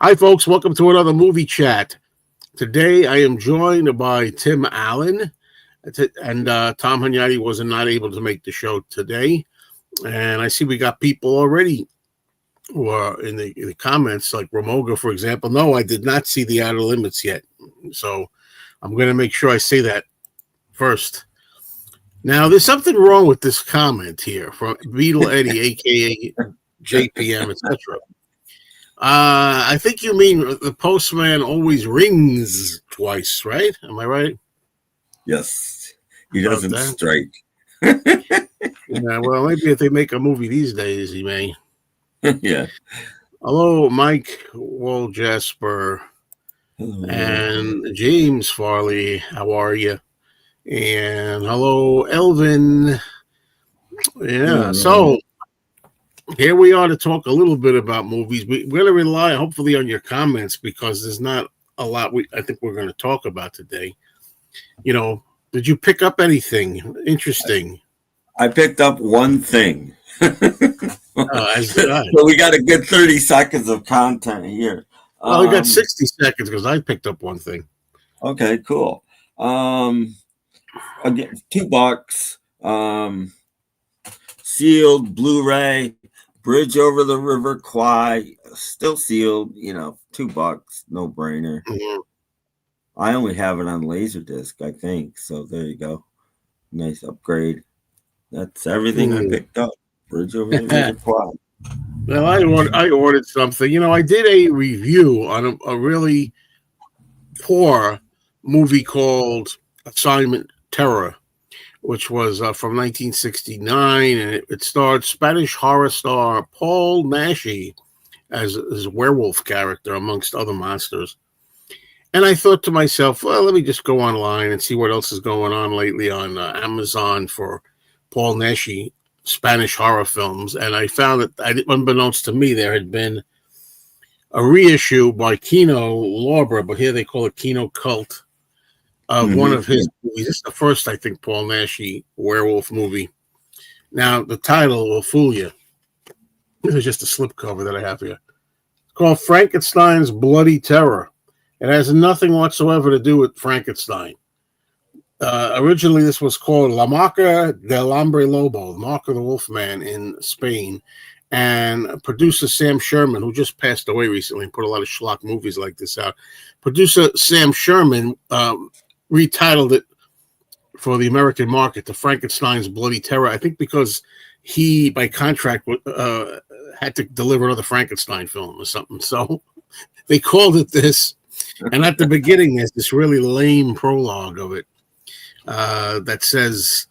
Hi, folks. Welcome to another movie chat. Today, I am joined by Tim Allen, and Tom Hunyadi was not able to make the show today. And I see we got people already who are in the comments, like Ramoga, for example. No, I did not see The Outer Limits yet. So I'm going to make sure I say that first. Now, there's something wrong with this comment here from Beetle Eddie, a.k.a. JPM, etc. I think you mean the postman always rings twice, right? Am I right? Yes, he About doesn't that? strike. Yeah, well, maybe if they make a movie these days, he may. Yeah. Hello, Mike Wall Jasper Hello. and James Farley. How are you? And hello, Elvin. Yeah, Hello. so here we are to talk a little bit about movies. We're going to rely, hopefully, on your comments because there's not a lot I think we're going to talk about today. You know, did you pick up anything interesting? I picked up one thing. As did I. So we got a good 30 seconds of content here. Well, we got 60 seconds because I picked up one thing. Okay, cool. Again, $2. Sealed Blu-ray, Bridge Over the River Kwai, still sealed, $2, no brainer. Mm-hmm. I only have it on Laserdisc, I think. So there you go. Nice upgrade. That's everything I picked up. Bridge Over the River Kwai. Well, I ordered something. You know, I did a review on a really poor movie called Assignment Terror, which was from 1969, and it starred Spanish horror star Paul Naschy as a werewolf character, amongst other monsters. And I thought to myself, well, let me just go online and see what else is going on lately on Amazon for Paul Naschy Spanish horror films. And I found that, unbeknownst to me, there had been a reissue by Kino Lorber, but here they call it Kino Cult, of one of his movies. This is the first, I think, Paul Naschy werewolf movie. Now, the title will fool you. This is just a slipcover that I have here. It's called Frankenstein's Bloody Terror. It has nothing whatsoever to do with Frankenstein. Originally, this was called La Marca del Hombre Lobo, the Mark of the Wolfman in Spain. And producer Sam Sherman, who just passed away recently and put a lot of schlock movies like this out, producer Sam Sherman retitled it for the American market to Frankenstein's Bloody Terror. I think because he, by contract, had to deliver another Frankenstein film or something. So they called it this. And at the beginning, there's this really lame prologue of it that says,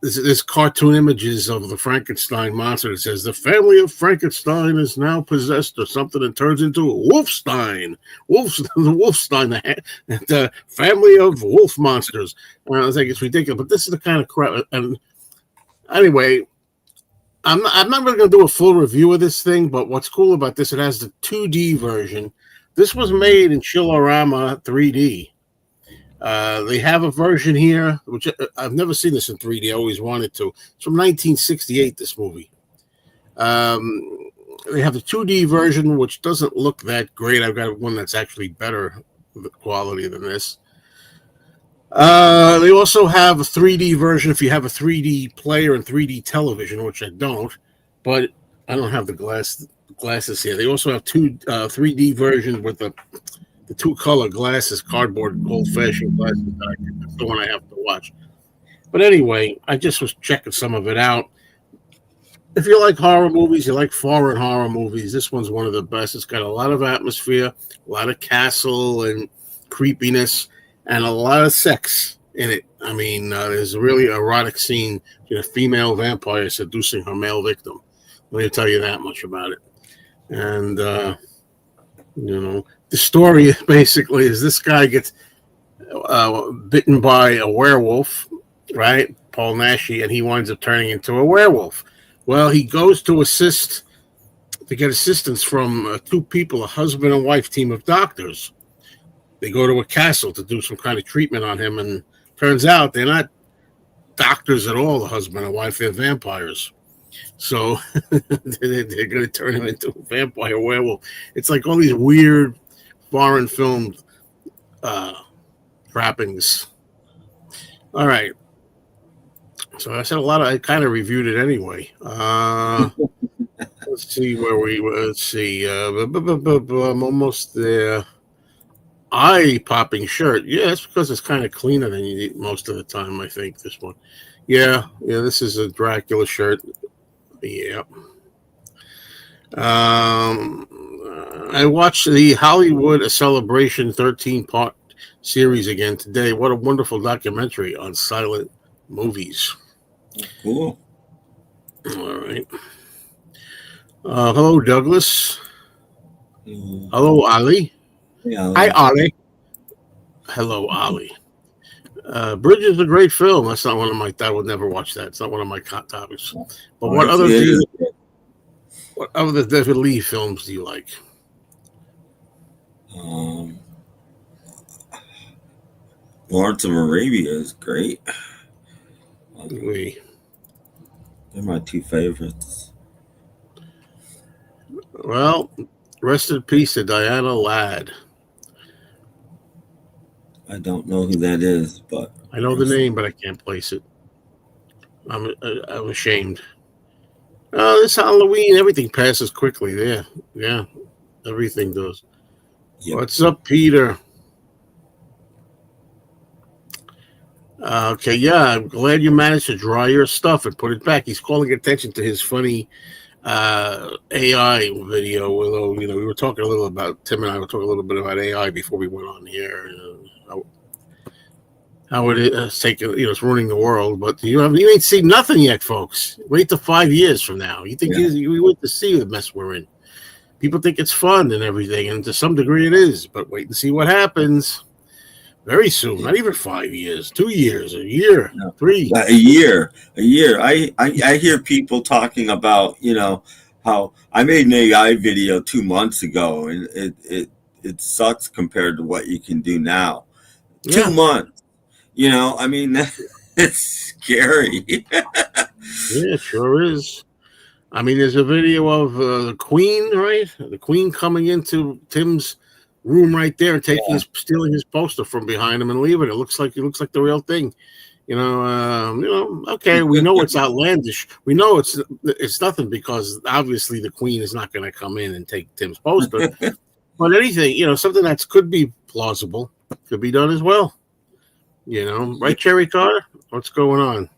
there's cartoon images of the Frankenstein monster. It says, the family of Frankenstein is now possessed or something and turns into a Wolfstein. The Wolfstein, the family of wolf monsters. I was like, it's ridiculous, but this is the kind of crap. And anyway, I'm not really going to do a full review of this thing, but what's cool about this, it has the 2D version. This was made in Chillerama 3D. They have a version here, which I've never seen this in 3D. I always wanted to. It's from 1968, this movie. They have the 2D version, which doesn't look that great. I've got one that's actually better quality than this. They also have a 3D version if you have a 3D player and 3D television, which I don't. But I don't have the glasses here. They also have two 3D versions with the two color glasses, cardboard, old-fashioned glasses. That's the one I have to watch. But anyway, I just was checking some of it out. If you like horror movies, you like foreign horror movies, this one's one of the best. It's got a lot of atmosphere, a lot of castle and creepiness, and a lot of sex in it. I mean, there's a really erotic scene, a female vampire seducing her male victim. Let me tell you that much about it. And, the story basically is this guy gets bitten by a werewolf, right? Paul Naschy, and he winds up turning into a werewolf. Well, he goes to get assistance from two people, a husband and wife team of doctors. They go to a castle to do some kind of treatment on him, and turns out they're not doctors at all, the husband and wife, they're vampires. So they're going to turn him into a vampire werewolf. It's like all these weird foreign film uh, trappings. All right. So I said a lot. I kind of reviewed it anyway. Let's see where we. Let's see. I'm almost there. Eye popping shirt. Yeah, that's because it's kind of cleaner than you need most of the time. I think this one. Yeah. This is a Dracula shirt. Yeah. I watched the Hollywood A Celebration 13-part series again today. What a wonderful documentary on silent movies. Cool. All right. Hello, Douglas. Hello, Ali. Yeah. Hi, Ali. Hello, Ali. Bridge is a great film. That's not one of my. I would never watch that. It's not one of my topics. But what other David Lee films do you like? Lawrence of Arabia is great. They're my two favorites. Well, rest in peace to Diana Ladd. I don't know who that is, but I know the name, but I can't place it. I'm ashamed. Oh, this Halloween, everything passes quickly there. Yeah, everything does. Yep. What's up, Peter? Okay, yeah, I'm glad you managed to dry your stuff and put it back. He's calling attention to his funny AI video. Although, we were talking a little about, Tim and I were talking a little bit about AI before we went on here. How it is taking, it's ruining the world. But you ain't seen nothing yet, folks. Wait till 5 years from now. You think we wait to see the mess we're in. People think it's fun and everything, and to some degree it is. But wait and see what happens. Very soon, not even 5 years, 2 years, a year, 3. A year. I hear people talking about, how I made an AI video 2 months ago, and it sucks compared to what you can do now. Yeah. 2 months. It's scary. Yeah, it sure is. There's a video of the Queen, right? The Queen coming into Tim's room right there and stealing his poster from behind him and leaving it. It looks like the real thing. Okay, we know it's outlandish. We know it's nothing because obviously the Queen is not going to come in and take Tim's poster. But anything, something that could be plausible could be done as well. Right, Cherry Carter? What's going on?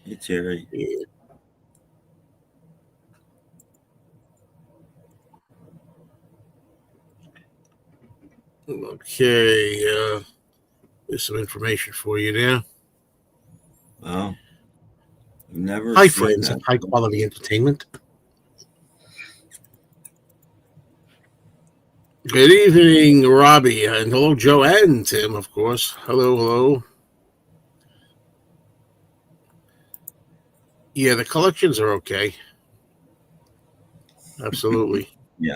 Hey, Cherry. Yeah. Okay, there's some information for you there. Wow. Never. Hi, friends, and high quality entertainment. Good evening, Robbie, and hello, Joe and Tim, of course. Hello. Yeah, the collections are okay. Absolutely. Yeah.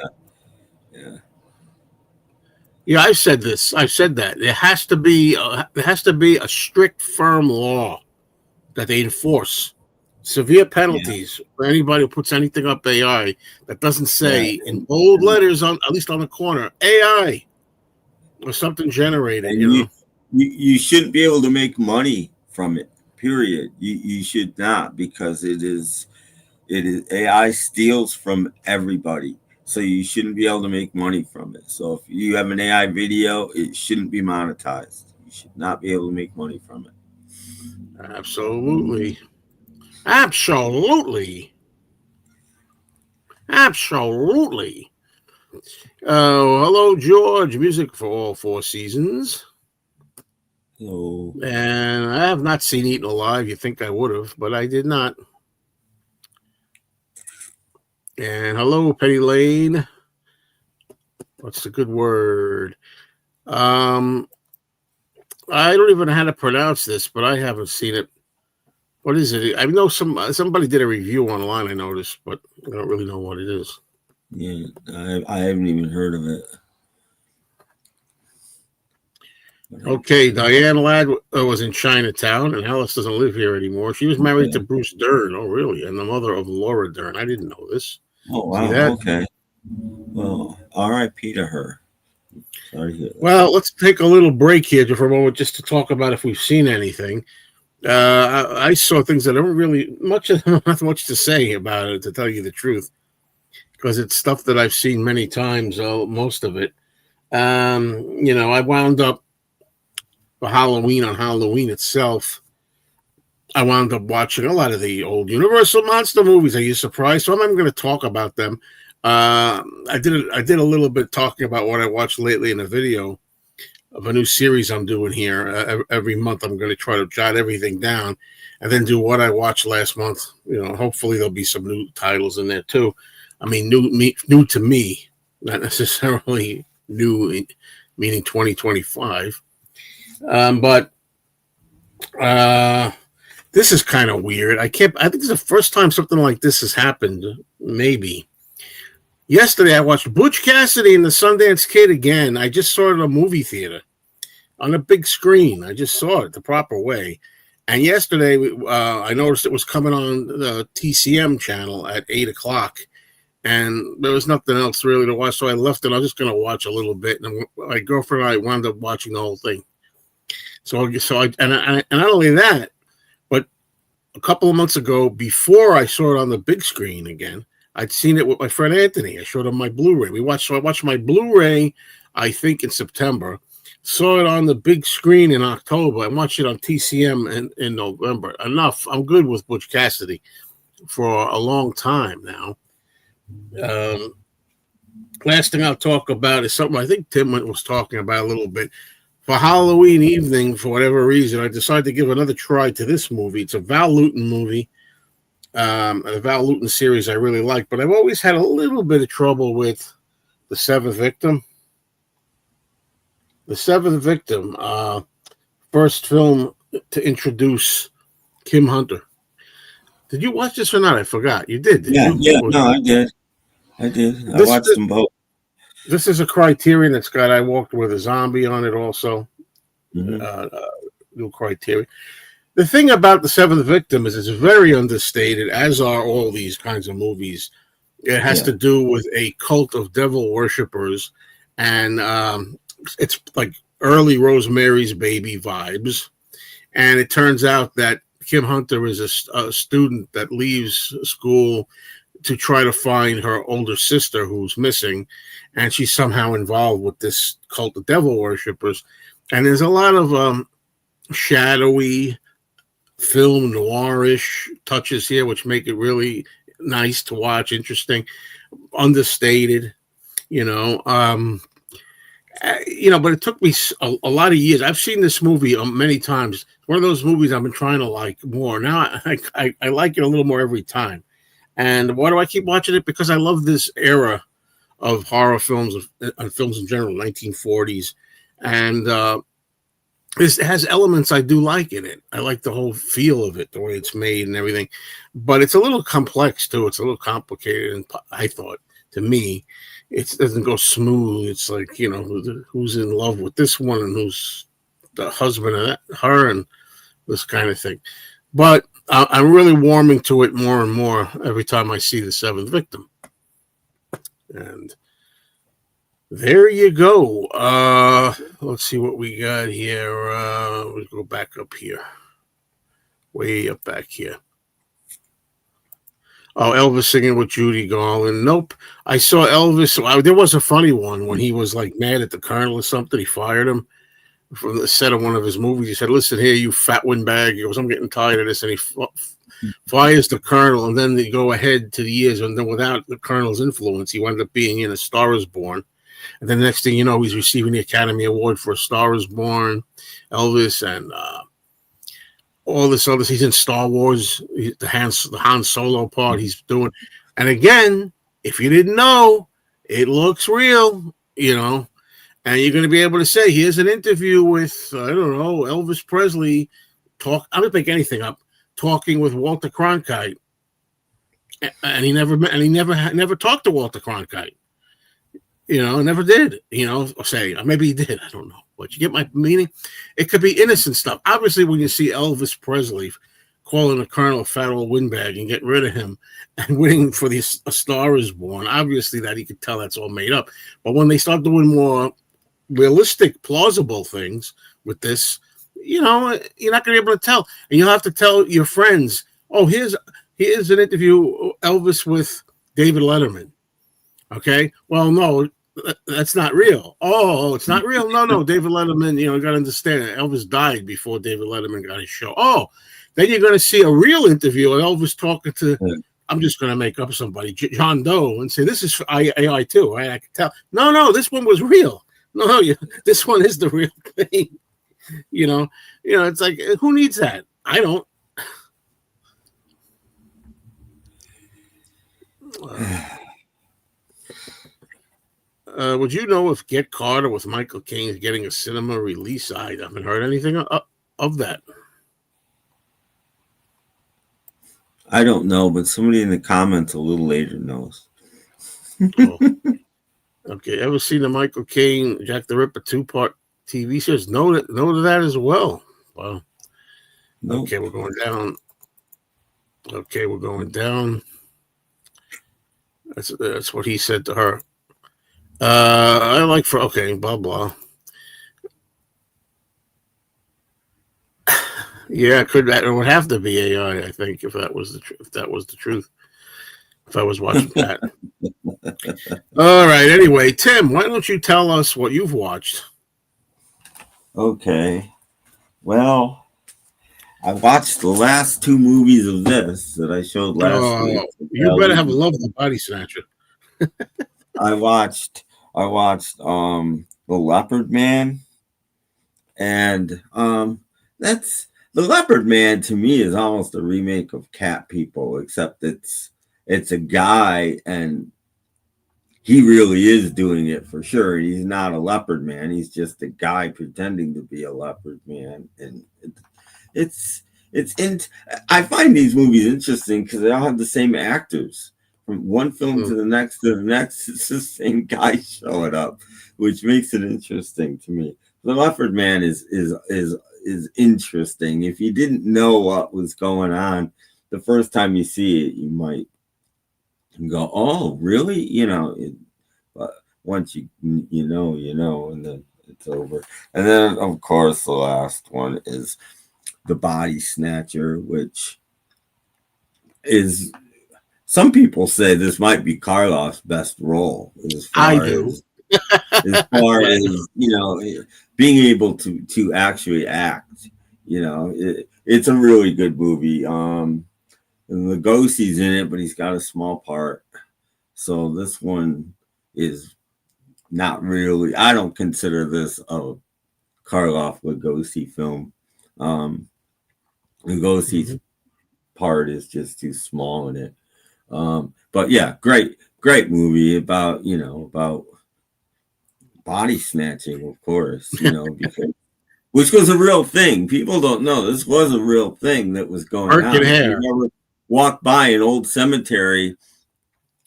Yeah, I've said this. I've said that there has to be a strict, firm law that they enforce. Severe penalties for anybody who puts anything up AI that doesn't say in bold letters at least on the corner AI or something generated. You shouldn't be able to make money from it. Period. You should not, because it is AI steals from everybody. So you shouldn't be able to make money from it. So if you have an AI video, it shouldn't be monetized. You should not be able to make money from it. Absolutely. Oh, hello, George. Music for all 4 seasons. Hello. And I have not seen Eaten Alive. You think I would have, but I did not. And hello, Penny Lane. What's the good word? I don't even know how to pronounce this, but I haven't seen it. What is it? I know somebody did a review online, I noticed, but I don't really know what it is. Yeah, I haven't even heard of it. Okay, Diane Ladd was in Chinatown, and Alice doesn't live here anymore. She was married to Bruce Dern. Oh, really? And the mother of Laura Dern. I didn't know this. Oh See wow. that? Okay. Well, R.I.P. to her. Sorry to hear that. Well, let's take a little break here for a moment just to talk about if we've seen anything. I saw things that aren't really not much to say about it, to tell you the truth, because it's stuff that I've seen many times, most of it. I wound up for Halloween on Halloween itself. I wound up watching a lot of the old Universal monster movies. Are you surprised? So I'm not even going to talk about them. I did a little bit talking about what I watched lately in a video of a new series I'm doing here. Every month I'm going to try to jot everything down and then do what I watched last month. Hopefully there'll be some new titles in there too. I mean, new to me, not necessarily new, meaning 2025. But this is kind of weird. I think it's the first time something like this has happened. Maybe. Yesterday, I watched Butch Cassidy and the Sundance Kid again. I just saw it in a movie theater on a big screen. I just saw it the proper way. And yesterday, I noticed it was coming on the TCM channel at 8 o'clock. And there was nothing else really to watch, so I left it. I was just going to watch a little bit. And my girlfriend and I wound up watching the whole thing. And not only that, but a couple of months ago, before I saw it on the big screen again, I'd seen it with my friend Anthony. I showed him my Blu-ray. I watched my Blu-ray, I think in September. Saw it on the big screen in October. I watched it on TCM in November. Enough. I'm good with Butch Cassidy for a long time now. Last thing I'll talk about is something I think Tim was talking about a little bit. For Halloween evening, for whatever reason, I decided to give another try to this movie. It's a Val Lewton movie. The Val Lewton series I really like, but I've always had a little bit of trouble with The Seventh Victim. The Seventh Victim, first film to introduce Kim Hunter. Did you watch this or not? I forgot. You did you? Yeah, no, I did. I watched them both. This is a Criterion that's got I Walked with a Zombie on it also. New Criterion. The thing about The Seventh Victim is it's very understated, as are all these kinds of movies. It has to do with a cult of devil worshippers, and it's like early Rosemary's Baby vibes. And it turns out that Kim Hunter is a student that leaves school to try to find her older sister who's missing, and she's somehow involved with this cult of devil worshippers. And there's a lot of shadowy, film noirish touches here, which make it really nice to watch, interesting, understated, but it took me a lot of years. I've seen this movie many times. It's one of those movies I've been trying to like more. Now I like it a little more every time. And why do I keep watching it? Because I love this era of horror films and films in general, 1940s. And it has elements I do like in it. I like the whole feel of it, the way it's made and everything. But it's a little complex, too. It's a little complicated. And I thought, to me, it doesn't go smooth. It's like, who's in love with this one and who's the husband of her and this kind of thing. But I'm really warming to it more and more every time I see The Seventh Victim. And there you go. Let's see what we got here. We'll go back up here. Way up back here. Oh, Elvis singing with Judy Garland. Nope. I saw Elvis. There was a funny one when he was like mad at the Colonel or something. He fired him from the set of one of his movies. He said, "Listen here, you fat windbag." He goes, "I'm getting tired of this." And he fires the Colonel. And then they go ahead to the years. And then without the Colonel's influence, he wound up being in A Star Is Born. And then the next thing you know, he's receiving the Academy Award for A Star Is Born, Elvis, and all this other. He's in Star Wars, the Han Solo part he's doing. And again, if you didn't know, it looks real, And you're going to be able to say, here's an interview with, I don't know, Elvis Presley. I'm going to make anything up. Talking with Walter Cronkite. And he never talked to Walter Cronkite. Never did. Or say maybe he did. I don't know. But you get my meaning. It could be innocent stuff. Obviously, when you see Elvis Presley calling a Colonel a fat old windbag and getting rid of him and waiting for A Star Is Born, obviously that he could tell that's all made up. But when they start doing more realistic, plausible things with this, you're not going to be able to tell. And you'll have to tell your friends, oh, here's an interview, Elvis with David Letterman. Okay? Well, no, that's not real. Oh, it's not real? No, David Letterman, you got to understand, Elvis died before David Letterman got his show. Oh, then you're going to see a real interview of Elvis talking to, I'm just going to make up somebody, John Doe, and say, this is for AI too, right? I can tell. No, this one was real. No, this one is the real thing. It's like, who needs that? I don't. Would you know if Get Carter with Michael Caine is getting a cinema release? I haven't heard anything of that. I don't know, but somebody in the comments a little later knows. Oh. Okay, ever seen the Michael Caine Jack the Ripper 2-part TV series? Know to that as well. Wow. Nope. Okay, we're going down. That's what he said to her. Blah blah. Yeah, it would have to be AI, I think, if that was the truth. If I was watching that. All right. Anyway, Tim, why don't you tell us what you've watched? Okay. Well, I watched the last 2 movies of this that I showed last week. You better have loved The Body Snatcher. I watched The Leopard Man, and that's The Leopard Man to me is almost a remake of Cat People, except it's a guy and he really is doing it for sure. He's not a leopard man. He's just a guy pretending to be a leopard man. And I find these movies interesting because they all have the same actors. From one film to the next, it's the same guy showing up, which makes it interesting to me. The Leopard Man is interesting. If you didn't know what was going on the first time you see it, you might go, "Oh, really?" But once you know, and then it's over. And then, of course, the last one is The Body Snatcher, which is, some people say this might be Karloff's best role. As far as being able to actually act. It's a really good movie. And Lugosi's in it, but he's got a small part. So this one is not really, I don't consider this a Karloff Lugosi film. Lugosi's part is just too small in it. But yeah, great movie about body snatching, of course, because, which was a real thing. People don't know this was a real thing that was going on. You never walked by an old cemetery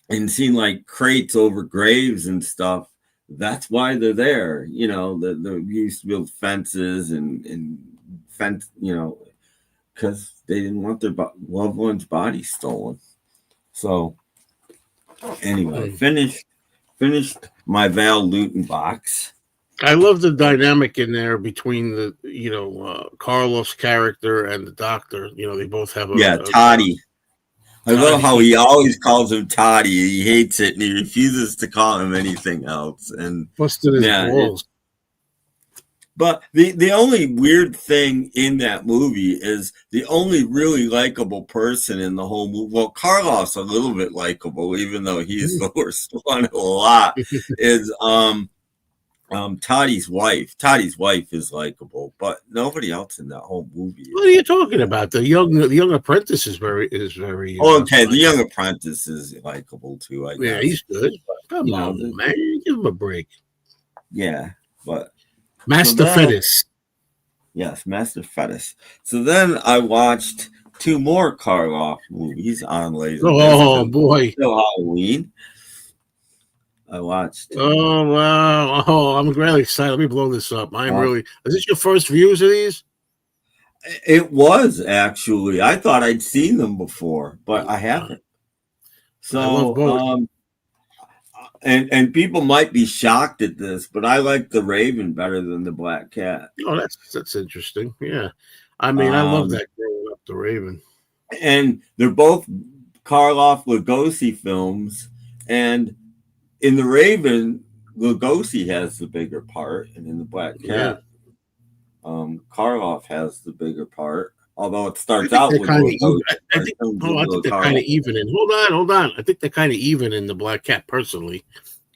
and seen like crates over graves and stuff. That's why they're there. They used to build fences and fence, because they didn't want their loved one's body stolen. So anyway, finished my Val Lewton box. I love the dynamic in there between the Karloff's character and the doctor. They both have Toddy. I love how he always calls him Toddy. He hates it and he refuses to call him anything else. And busted his balls. But the only weird thing in that movie is the only really likable person in the whole movie. Well, Karloff's a little bit likable, even though he's the worst one a lot. Is Toddy's wife. Toddy's wife is likable, but nobody else in that whole movie. What are you talking about? The young apprentice is very. Okay, the young apprentice is likable too. I guess. Yeah, he's good. Come on, man, give him a break. Yeah, but. Master Fetus. Yes, Master Fetus. So then I watched 2 more Karloff movies on Laser. Oh boy! Still Halloween. I watched. Oh wow! Oh, I'm really excited. Let me blow this up. I am really. Is this your first views of these? It was actually. I thought I'd seen them before, but I haven't. I love So, both. and people might be shocked at this, but I like the Raven better than the Black Cat. Oh, that's interesting. Yeah, I mean, I love Um, that growing up, the Raven. and they're both Karloff Lugosi films, and in the Raven, Lugosi has the bigger part, and in the Black Yeah, Cat, Karloff has the bigger part. Although it I starts think out they're with kind of even. Lugosi, I but it think. turns Oh, I into think a they're kind of Karloff. even in. Hold on. I think they're kind of even in the Black Cat. Personally,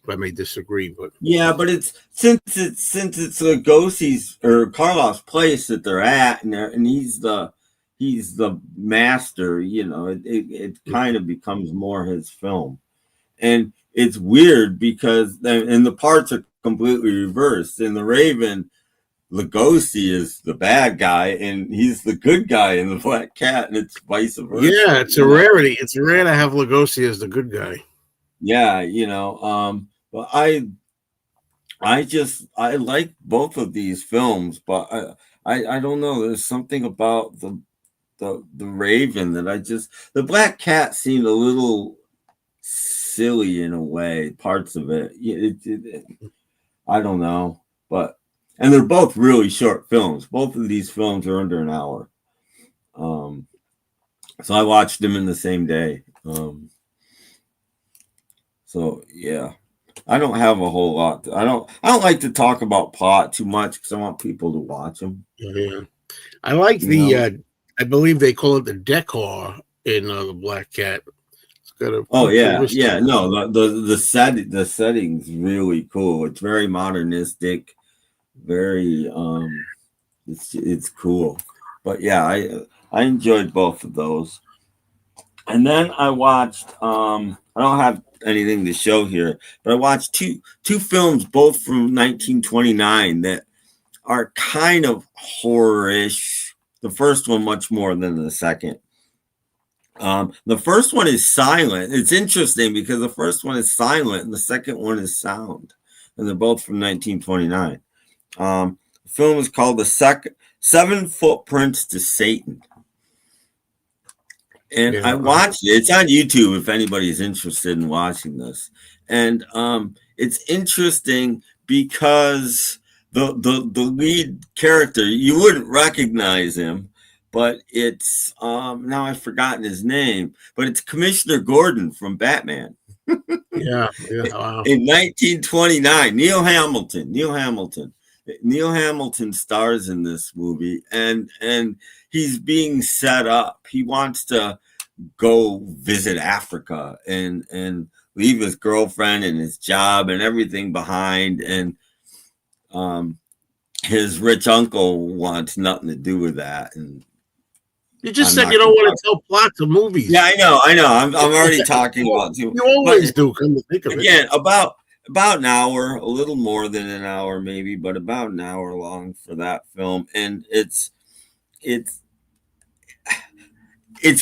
I may disagree, but Yeah, but it's since it's Lugosi's or Karloff's place that they're at, and he's the master. You know, it kind of becomes more his film. And it's weird because and the parts are completely reversed. In the Raven, Lugosi is the bad guy and he's the good guy in the Black Cat, and it's vice versa. yeah, it's a rarity. It's rare to have Lugosi as the good guy. Yeah, but I like both of these films, but I don't know. There's something about the Raven that the Black Cat seemed a little silly in a way. Parts of it, I don't know, and they're both really short films. Both of these films are under an hour. So I watched them in the same day. So yeah, I don't have a whole lot. I don't like to talk about plot too much because I want people to watch them. Yeah, I like You know. I believe they call it the decor in the Black Cat. It's got a Oh yeah, futuristic. yeah. No, the setting's really cool. It's very modernistic. Very it's cool. But yeah, I enjoyed both of those. And then I watched I don't have anything to show here, but I watched two films both from 1929 that are kind of horror-ish. The first one much more than the second. The first one is silent. It's interesting because the first one is silent and the second one is sound, and they're both from 1929. The film is called The Seven Footprints to Satan. And I Yeah, watched it. It's on YouTube if anybody's interested in watching this. And it's interesting because the lead character, you wouldn't recognize him, but it's now I've forgotten his name, but it's Commissioner Gordon from Batman. yeah. Wow. In 1929, Neil Hamilton. Neil Hamilton stars in this movie, and he's being set up. He wants to go visit Africa and leave his girlfriend and his job and everything behind, and his rich uncle wants nothing to do with that. And You just I'm said you not don't gonna want talk. to tell plots of movies. Yeah, I know. I'm already talking about two, You but always do. Come to think of it. again, about an hour, a little more than an hour, maybe, but about an hour long for that film, and it's it's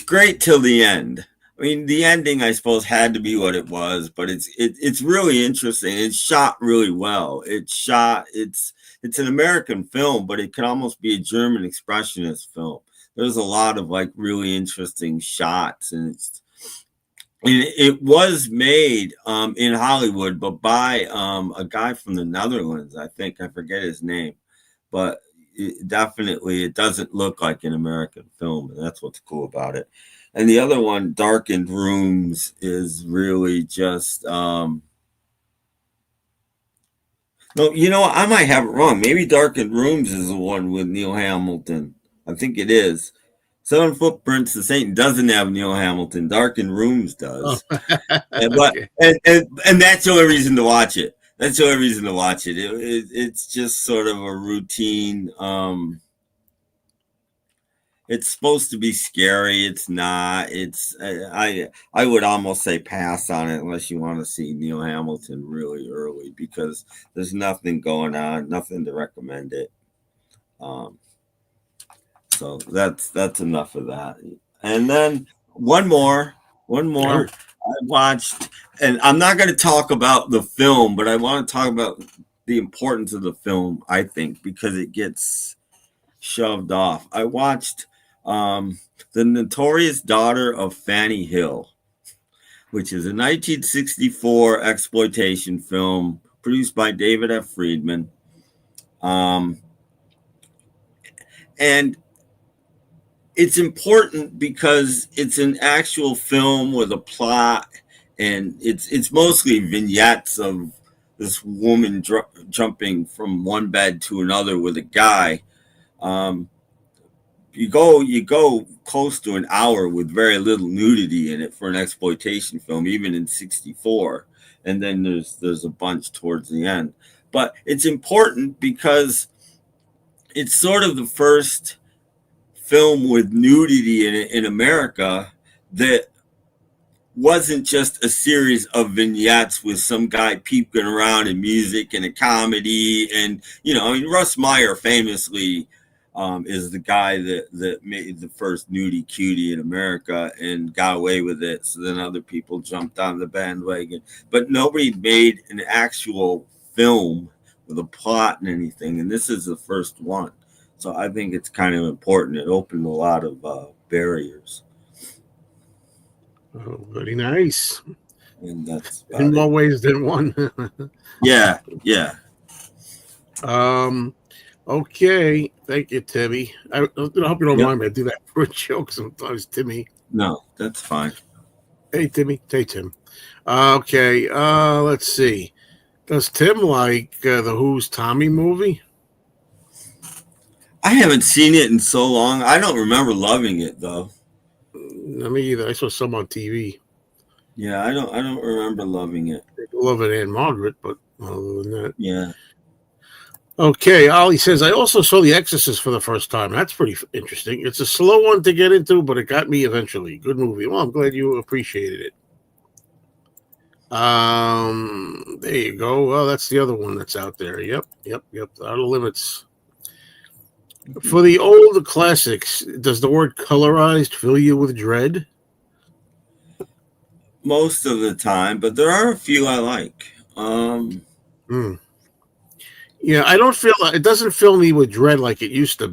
great till the end. I mean, the ending, I suppose, had to be what it was, but it's really interesting. It's shot really well. It's an American film, but it could almost be a German expressionist film. There's a lot of like really interesting shots, and it was made in Hollywood, but by a guy from the Netherlands. I think I forget his name, but it doesn't look like an American film, and that's what's cool about it. And the other one, Darkened Rooms, is really just no. I might have it wrong. Maybe Darkened Rooms is the one with Neil Hamilton. I think it is. Seven Footprints to Satan doesn't have Neil Hamilton. Darkened Rooms Oh, does. okay. And that's the only reason to watch it. That's the only reason to watch it. It's just sort of a routine. It's supposed to be scary. It's not. I would almost say pass on it unless you want to see Neil Hamilton really early because there's nothing going on, nothing to recommend it. Um, so that's enough of that. And then one more. Oh, I watched, and I'm not going to talk about the film, but I want to talk about the importance of the film, I think, because it gets shoved off. I watched The Notorious Daughter of Fanny Hill, which is a 1964 exploitation film produced by David F. Friedman. Um, and it's important because it's an actual film with a plot, and it's mostly vignettes of this woman jumping from one bed to another with a guy. Um, you go close to an hour with very little nudity in it for an exploitation film, even in '64, and then there's a bunch towards the end. But it's important because it's sort of the first film with nudity in America that wasn't just a series of vignettes with some guy peeping around in music and a comedy. And, I mean, Russ Meyer famously is the guy that made the first nudie cutie in America and got away with it. So then other people jumped on the bandwagon. But nobody made an actual film with a plot and anything. And this is the first one. So I think it's kind of important. It opened a lot of barriers. Oh, very nice. And that's in more ways than one. Yeah. Okay. Thank you, Timmy. I hope you don't mind me. I do that for a joke sometimes, Timmy. No, that's fine. Hey, Timmy. Hey, Tim. Okay. Let's see. Does Tim like the Who's Tommy movie? I haven't seen it in so long. I don't remember loving it though. No, me either. I saw some on TV. Yeah, I don't remember loving it. I love it, Aunt Margaret, but other than that, yeah. Okay, Ollie says I also saw The Exorcist for the first time. That's pretty interesting. It's a slow one to get into, but it got me eventually. Good movie. Well, I'm glad you appreciated it. There you go. Well, that's the other one that's out there. Yep. Outer Limits. For the older classics, does the word colorized fill you with dread? Most of the time, but there are a few I like. Yeah, I don't feel it doesn't fill me with dread like it used to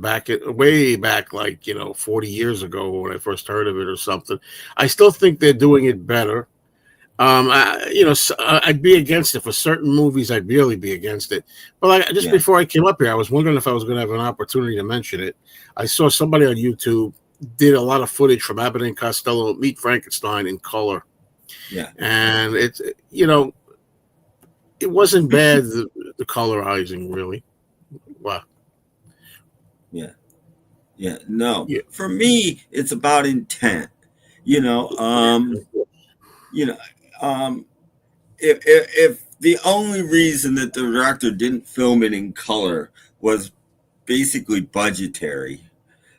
way back, like 40 years ago when I first heard of it or something. I still think they're doing it better. I'd be against it for certain movies. I'd really be against it. But before I came up here, I was wondering if I was going to have an opportunity to mention it. I saw somebody on YouTube did a lot of footage from Abbott and Costello Meet Frankenstein in color. Yeah, and it wasn't bad. The colorizing, really. Wow. Yeah. No, for me, it's about intent. If the only reason that the director didn't film it in color was basically budgetary,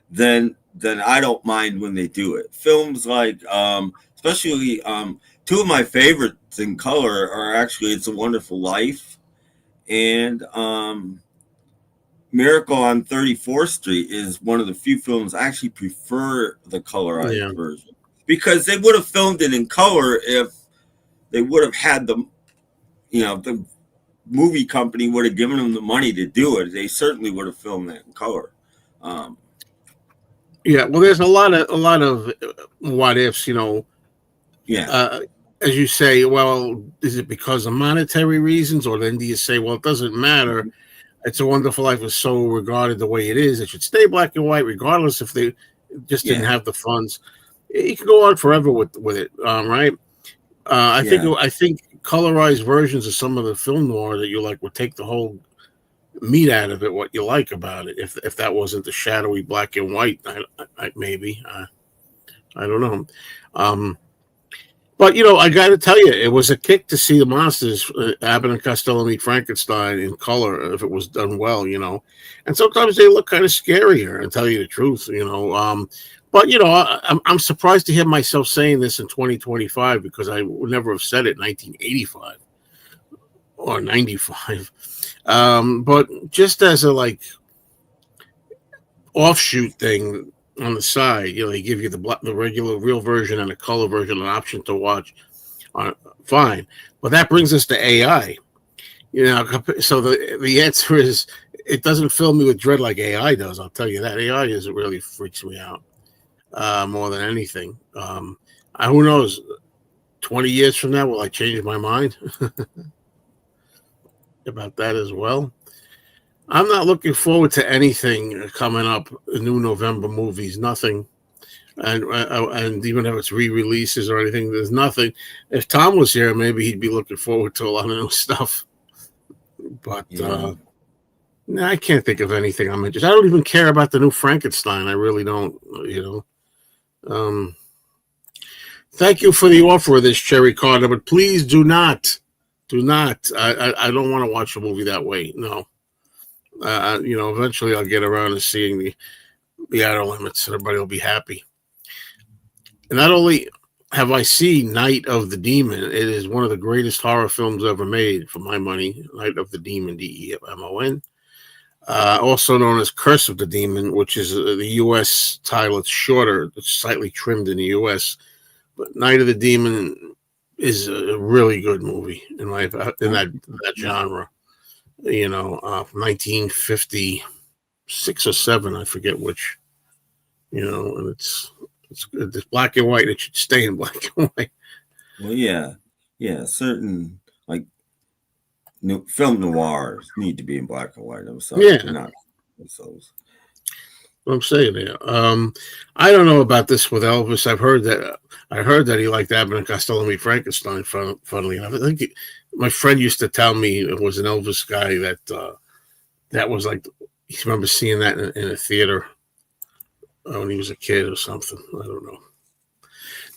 then I don't mind when they do it. Films like, especially two of my favorites in color are actually It's a Wonderful Life and Miracle on 34th Street is one of the few films I actually prefer the colorized version, because they would have filmed it in color if they would have had the movie company would have given them the money to do it. They certainly would have filmed that in color. Well, there's a lot of what ifs, as you say. Well, is it because of monetary reasons, or then do you say, well, it doesn't matter? It's a Wonderful Life is so regarded the way it is. It should stay black and white, regardless if they just didn't have the funds. You can go on forever with it, right? I think colorized versions of some of the film noir that you like would take the whole meat out of it. What you like about it, if that wasn't the shadowy black and white, maybe I don't know. But I got to tell you, it was a kick to see the monsters, Abbott and Costello Meet Frankenstein in color, if it was done well, And sometimes they look kind of scarier, and tell you the truth, But I'm surprised to hear myself saying this in 2025, because I would never have said it in 1985 or 95. But just as a offshoot thing on the side, they give you the regular real version and a color version, an option to watch. Fine, but that brings us to AI. So the answer is it doesn't fill me with dread like AI does. I'll tell you that AI is it really freaks me out more than anything. Who knows? 20 years from now, will I change my mind about that as well? I'm not looking forward to anything coming up. New November movies, nothing, and even if it's re-releases or anything, there's nothing. If Tom was here, maybe he'd be looking forward to a lot of new stuff. But Yeah. no, I can't think of anything I'm interested. I don't even care about the new Frankenstein. I really don't. Thank you for the offer of this cherry Carter, but please do not. I don't want to watch a movie that way. No. Eventually I'll get around to seeing the outer limits, and everybody will be happy. And not only have I seen Night of the Demon, it is one of the greatest horror films ever made, for my money. Night of the Demon, Demon. Also known as Curse of the Demon, which is the U.S. title. It's shorter, it's slightly trimmed in the U.S. But Night of the Demon is a really good movie in that genre. From 1956 or 7, I forget which. And it's black and white. It should stay in black and white. Well, yeah, certain like film noirs need to be in black and white. I'm sorry, Yeah. not those. I'm saying there. I don't know about this with Elvis. I heard that he liked Abbott and Costello meet Frankenstein. Funnily enough, I think my friend used to tell me it was an Elvis guy that was like he remember seeing that in a theater when he was a kid or something. I don't know.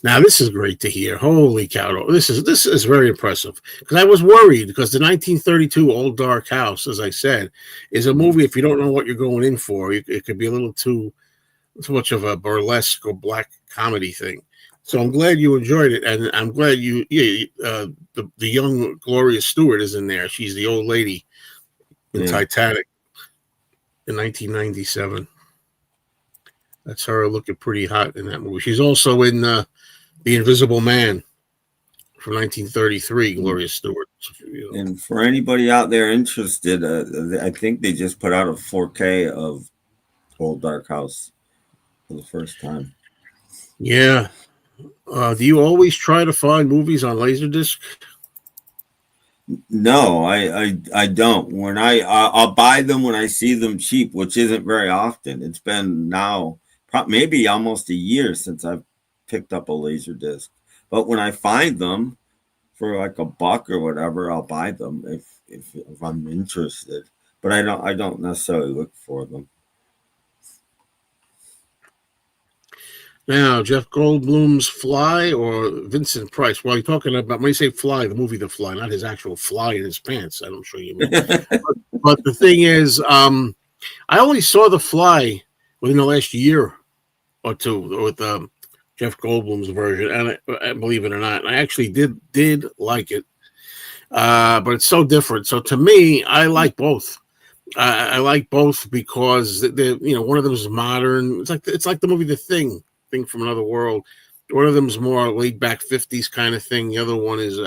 Now this is great to hear. Holy cow! This is very impressive because I was worried because the 1932 Old Dark House, as I said, is a movie. If you don't know what you're going in for, it could be a little too much of a burlesque or black comedy thing. So I'm glad you enjoyed it, and I'm glad the young Gloria Stewart is in there. She's the old lady in Titanic in 1997. That's her looking pretty hot in that movie. She's also in The Invisible Man from 1933, Gloria Stewart. And for anybody out there interested, I think they just put out a 4K of Old Dark House for the first time. Yeah. Do you always try to find movies on Laserdisc? No, I don't. When I'll buy them when I see them cheap, which isn't very often. It's been now maybe almost a year since I've picked up a Laserdisc. But when I find them for like $1 or whatever, I'll buy them if I'm interested. But I don't necessarily look for them. Now, Jeff Goldblum's Fly or Vincent Price? Well, you're talking about, when you say Fly, the movie The Fly, not his actual fly in his pants. I'm sure you mean. but the thing is, I only saw The Fly within the last year or two with Jeff Goldblum's version, and I believe it or not, I actually did like it. But it's so different. So to me, I like both. I like both because one of them is modern. It's like the movie The Thing from another world. One of them is more laid back 50s kind of thing. The other one is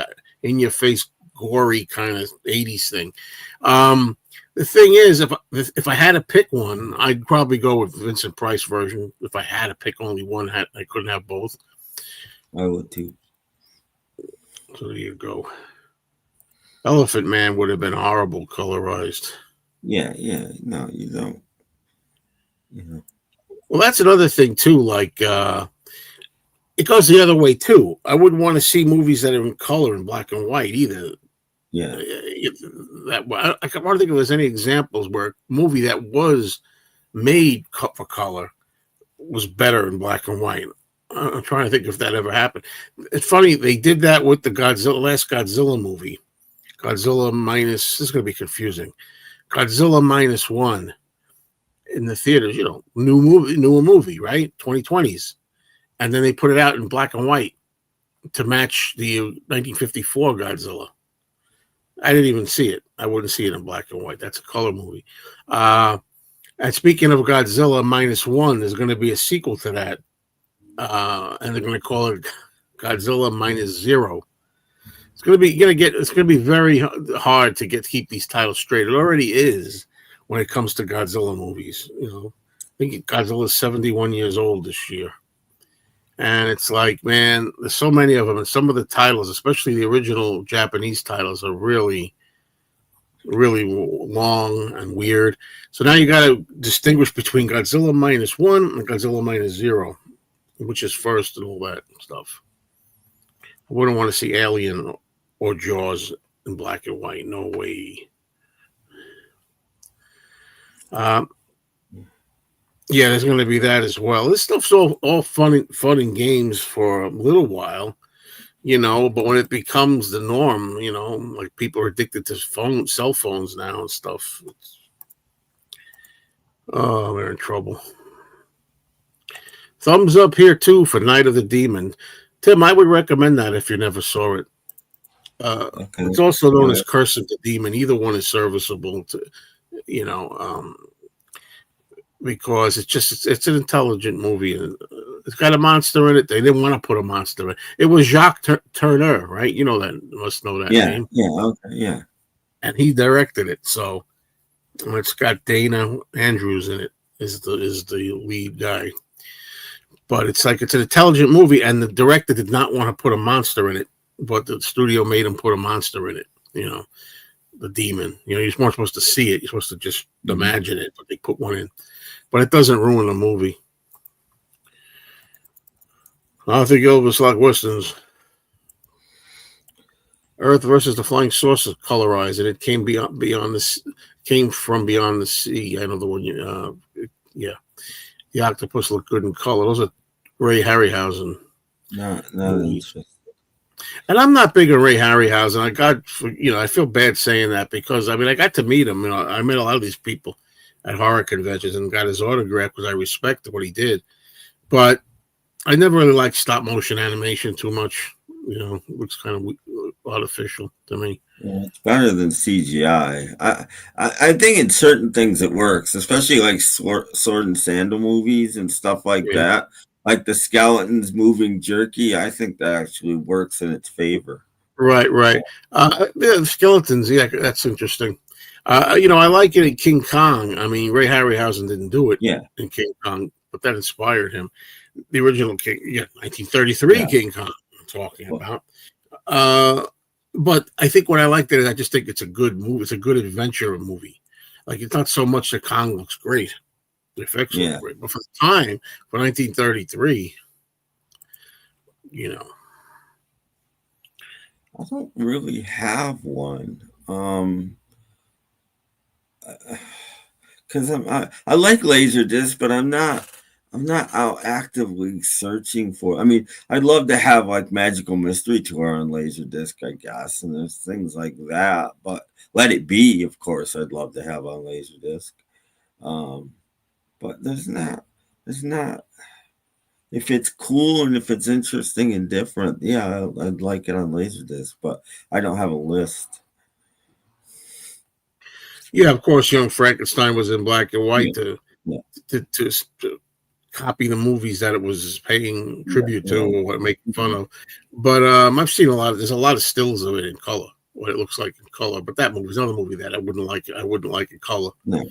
in your face, gory kind of 80s thing. The thing is, if I had to pick one, I'd probably go with Vincent Price version. If I had to pick only one, I couldn't have both. I would too. So there you go. Elephant Man would have been horrible colorized. Yeah. No, you don't. Well, that's another thing too. Like it goes the other way too. I wouldn't want to see movies that are in color in black and white either. Yeah. I can't think if there's any examples where a movie that was made for color was better in black and white. I'm trying to think if that ever happened. It's funny they did that with the last Godzilla movie. Godzilla minus. This is going to be confusing. Godzilla -1 in the theaters. Newer movie, right? 2020s, and then they put it out in black and white to match the 1954 Godzilla. I didn't even see it. I wouldn't see it in black and white. That's a color movie. And speaking of Godzilla -1, there's going to be a sequel to that, and they're going to call it Godzilla -0. It's gonna be very hard to keep these titles straight. It already is when it comes to Godzilla movies. I think Godzilla's 71 years old this year. And it's like, man, there's so many of them, and some of the titles, especially the original Japanese titles, are really, really long and weird. So now you got to distinguish between Godzilla -1 and Godzilla -0, which is first and all that stuff. I wouldn't want to see Alien or Jaws in black and white. No way. Yeah, there's going to be that as well. This stuff's all fun and games for a little while, but when it becomes the norm, like people are addicted to cell phones now and stuff. We're in trouble. Thumbs up here, too, for Night of the Demon. Tim, I would recommend that if you never saw it. Okay. It's also known as Curse of the Demon. Either one is serviceable to, because it's an intelligent movie, and it's got a monster in it. They didn't want to put a monster in it. It was Jacques Tourneur, right? You must know that name. Yeah. And he directed it, so it's got Dana Andrews in it. Is the lead guy, but it's an intelligent movie, and the director did not want to put a monster in it, but the studio made him put a monster in it. The demon. You're not supposed to see it. You're supposed to just imagine it, but they put one in. But it doesn't ruin the movie. Arthur Gilbert's like Westons. Earth versus the Flying Saucer colorized, and it came from beyond the sea. I know the one. Yeah, the octopus looked good in color. Those are Ray Harryhausen. No. And I'm not big on Ray Harryhausen. I feel bad saying that because I got to meet him. I met a lot of these people at horror conventions and got his autograph because I respected what he did. But I never really liked stop motion animation too much. It looks kind of artificial to me. Yeah, it's better than CGI. I think in certain things it works, especially like sword and sandal movies and stuff like that. Like the skeletons moving jerky, I think that actually works in its favor. Right. The skeletons, yeah, that's interesting. I like it in King Kong. Ray Harryhausen didn't do it in King Kong, but that inspired him. The original 1933 King Kong I'm talking about. But I think what I liked it is I just think it's a good movie. It's a good adventure movie. Like, it's not so much that Kong looks great. The effects look great. But for the time, for 1933, I don't really have one. Because I like Laserdisc, but I'm not out actively searching for. I'd love to have like Magical Mystery Tour on Laserdisc, I guess, and there's things like that. But Let It Be, of course, I'd love to have on Laserdisc. But there's not. If it's cool and if it's interesting and different, I'd like it on Laserdisc. But I don't have a list. Yeah, of course, Young Frankenstein was in black and white to copy the movies that it was paying tribute to or making fun of. But I've seen there's a lot of stills of it in color, what it looks like in color. But that movie's another movie that I wouldn't like in color. No.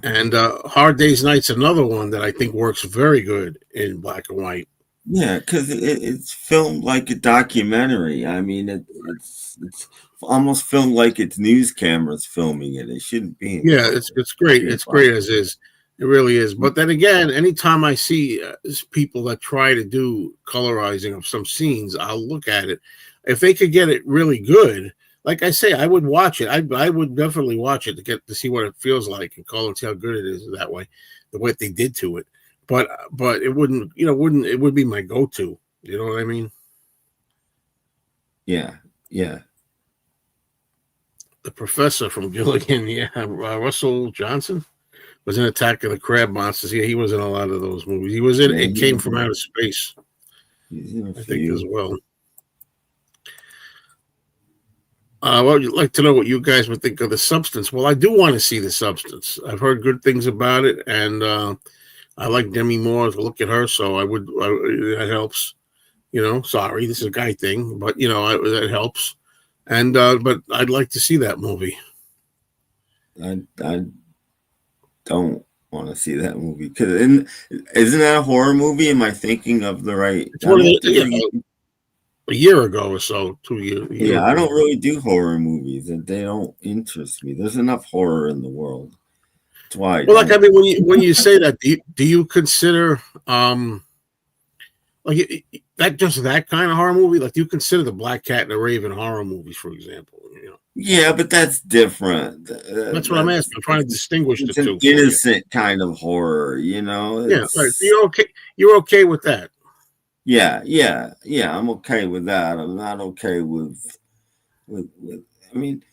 And Hard Day's Night's another one that I think works very good in black and white. Yeah, because it's filmed like a documentary. It's almost filmed like it's news cameras filming it. It shouldn't be. Yeah, it's great. It's great as is. It really is. But then again, anytime I see people that try to do colorizing of some scenes, I'll look at it. If they could get it really good, like I say, I would watch it. I would definitely watch it to see what it feels like in color and see how good it is that way, the way they did to it. But it wouldn't, it would be my go-to. You know what I mean? Yeah. The professor from Gilligan, Russell Johnson was in Attack of the Crab Monsters. Yeah, he was in a lot of those movies. He was in It Came from Outer Space, I think, as well. Well, you'd like to know what you guys would think of The Substance. Well, I do want to see The Substance. I've heard good things about it, and I like Demi Moore. Look at her, so that helps. Sorry, this is a guy thing, but that helps. And but I'd like to see that movie. I don't want to see that movie because isn't that a horror movie? Am I thinking of the right? It's I one of don't the, really. a year ago or so, 2 years. Yeah, I don't really do horror movies, and they don't interest me. There's enough horror in the world. That's why I Well, like I don't. mean, when you say that, do you consider like that just that kind of horror movie? Like, do you consider the Black Cat and the Raven horror movies, for example? You know, Yeah, but that's different. that's what I'm asking. I'm trying to distinguish the It's an two for you. innocent kind of horror, you know. Yeah, right. It's You're okay. You're okay with that. yeah. I'm okay with that. I'm not okay with. I mean,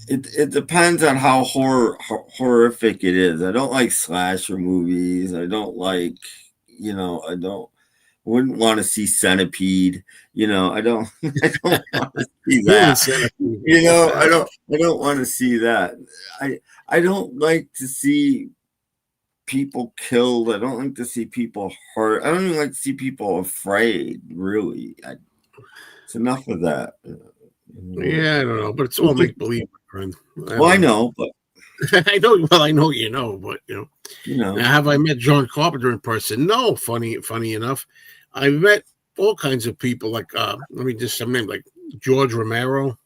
it depends on how horrific it is. I don't like slasher movies. I don't like, I don't wouldn't want to see Centipede. I don't I don't want to see Human that. centipede. I don't want to see that. I don't like to see people killed. I don't like to see people hurt. I don't even like to see people afraid, really. It's enough of that. Yeah, I don't know, but it's all make believe, friend. Well, I know, but I know. Well, I know you know, but you know, Now, have I met John Carpenter in person? No. Funny enough, I've met all kinds of people. Like, let me just some name like George Romero.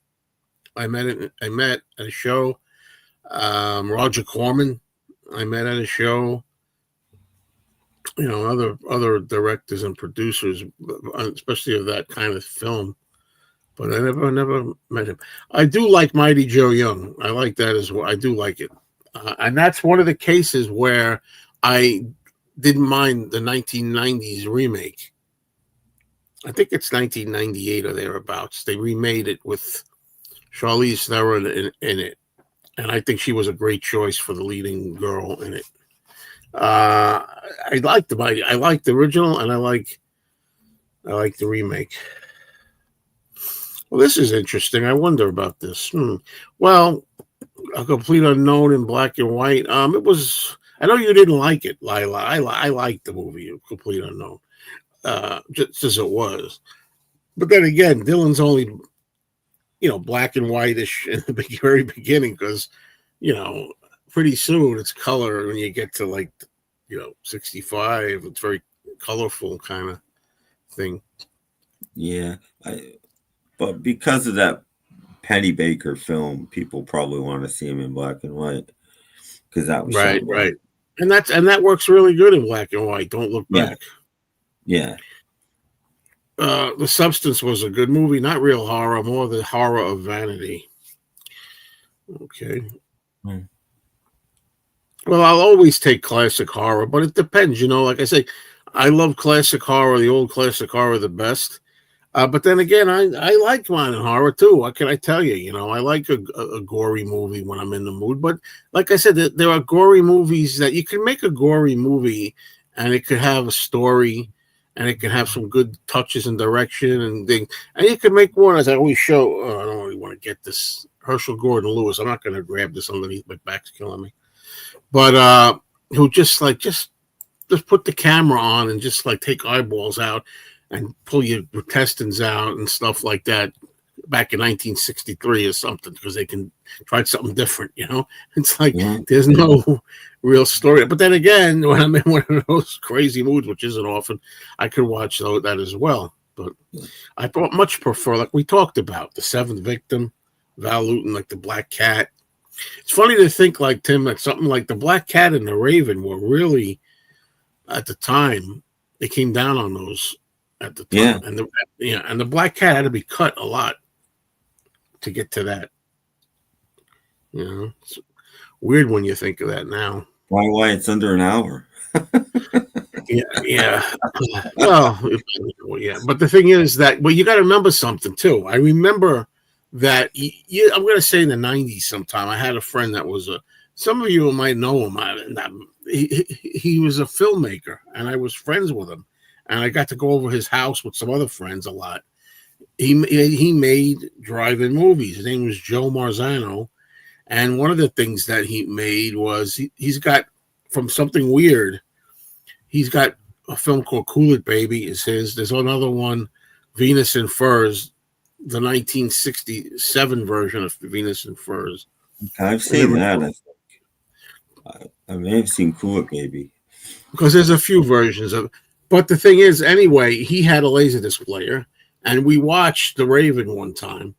I met at a show. Roger Corman. I met at a show. Other directors and producers, especially of that kind of film. But I never met him. I do like Mighty Joe Young. I like that as well. I do like it, and that's one of the cases where I didn't mind the 1990s remake. I think it's 1998 or thereabouts. They remade it with Charlize Theron in it, and I think she was a great choice for the leading girl in it. I like the original, and I like the remake. Well, this is interesting. I wonder about this. Well, A Complete Unknown in black and white. It was. I know you didn't like it, Lila. I liked the movie A Complete Unknown, just as it was. But then again, Dylan's only black and whitish in the very beginning because pretty soon it's color when you get to 65. It's very colorful kind of thing. yeah. But because of that Penny Baker film, people probably want to see him in black and white because that was Right, shot right, and that works really good in black and white. Don't Look Back. Yeah. The Substance was a good movie, not real horror, more the horror of vanity. Okay. Well, I'll always take classic horror, but it depends. Like I say, I love classic horror, the old classic horror the best. But then again, I like modern horror too. What can I tell you? I like a gory movie when I'm in the mood. But like I said, there are gory movies that you can make a gory movie and it could have a story and it can have some good touches and direction and things. And you can make one, as I always show. I don't really want to get this Herschel Gordon Lewis. I'm not going to grab this underneath. My back's killing me. But who just put the camera on and just take eyeballs out and pull your intestines out and stuff like that back in 1963 or something because they can try something different. It's like there's no real story. But then again, when I'm in one of those crazy moods, which isn't often, I could watch that as well. But I much prefer, like we talked about, The Seventh Victim, Val Lewton, like The Black Cat. It's funny to think, like Tim, that something like The Black Cat and The Raven were really, at the time, they came down on those at the time. Yeah. And the Black Cat had to be cut a lot to get to that. It's weird when you think of that now. Why it's under an hour. Yeah. Well, yeah. But the thing is that, you got to remember something too. I remember that I'm going to say in the 90s sometime, I had a friend that was some of you might know him. He was a filmmaker and I was friends with him. And I got to go over his house with some other friends a lot. He made drive-in movies. His name was Joe Marzano. And one of the things that he made was he's got, from Something Weird, he's got a film called Cool It Baby is his. There's another one, Venus in Furs, the 1967 version of Venus and Furs. I've seen that. I may have seen Cool Baby. Because there's a few versions of, but the thing is, anyway, he had a Laserdisc player, and we watched The Raven one time,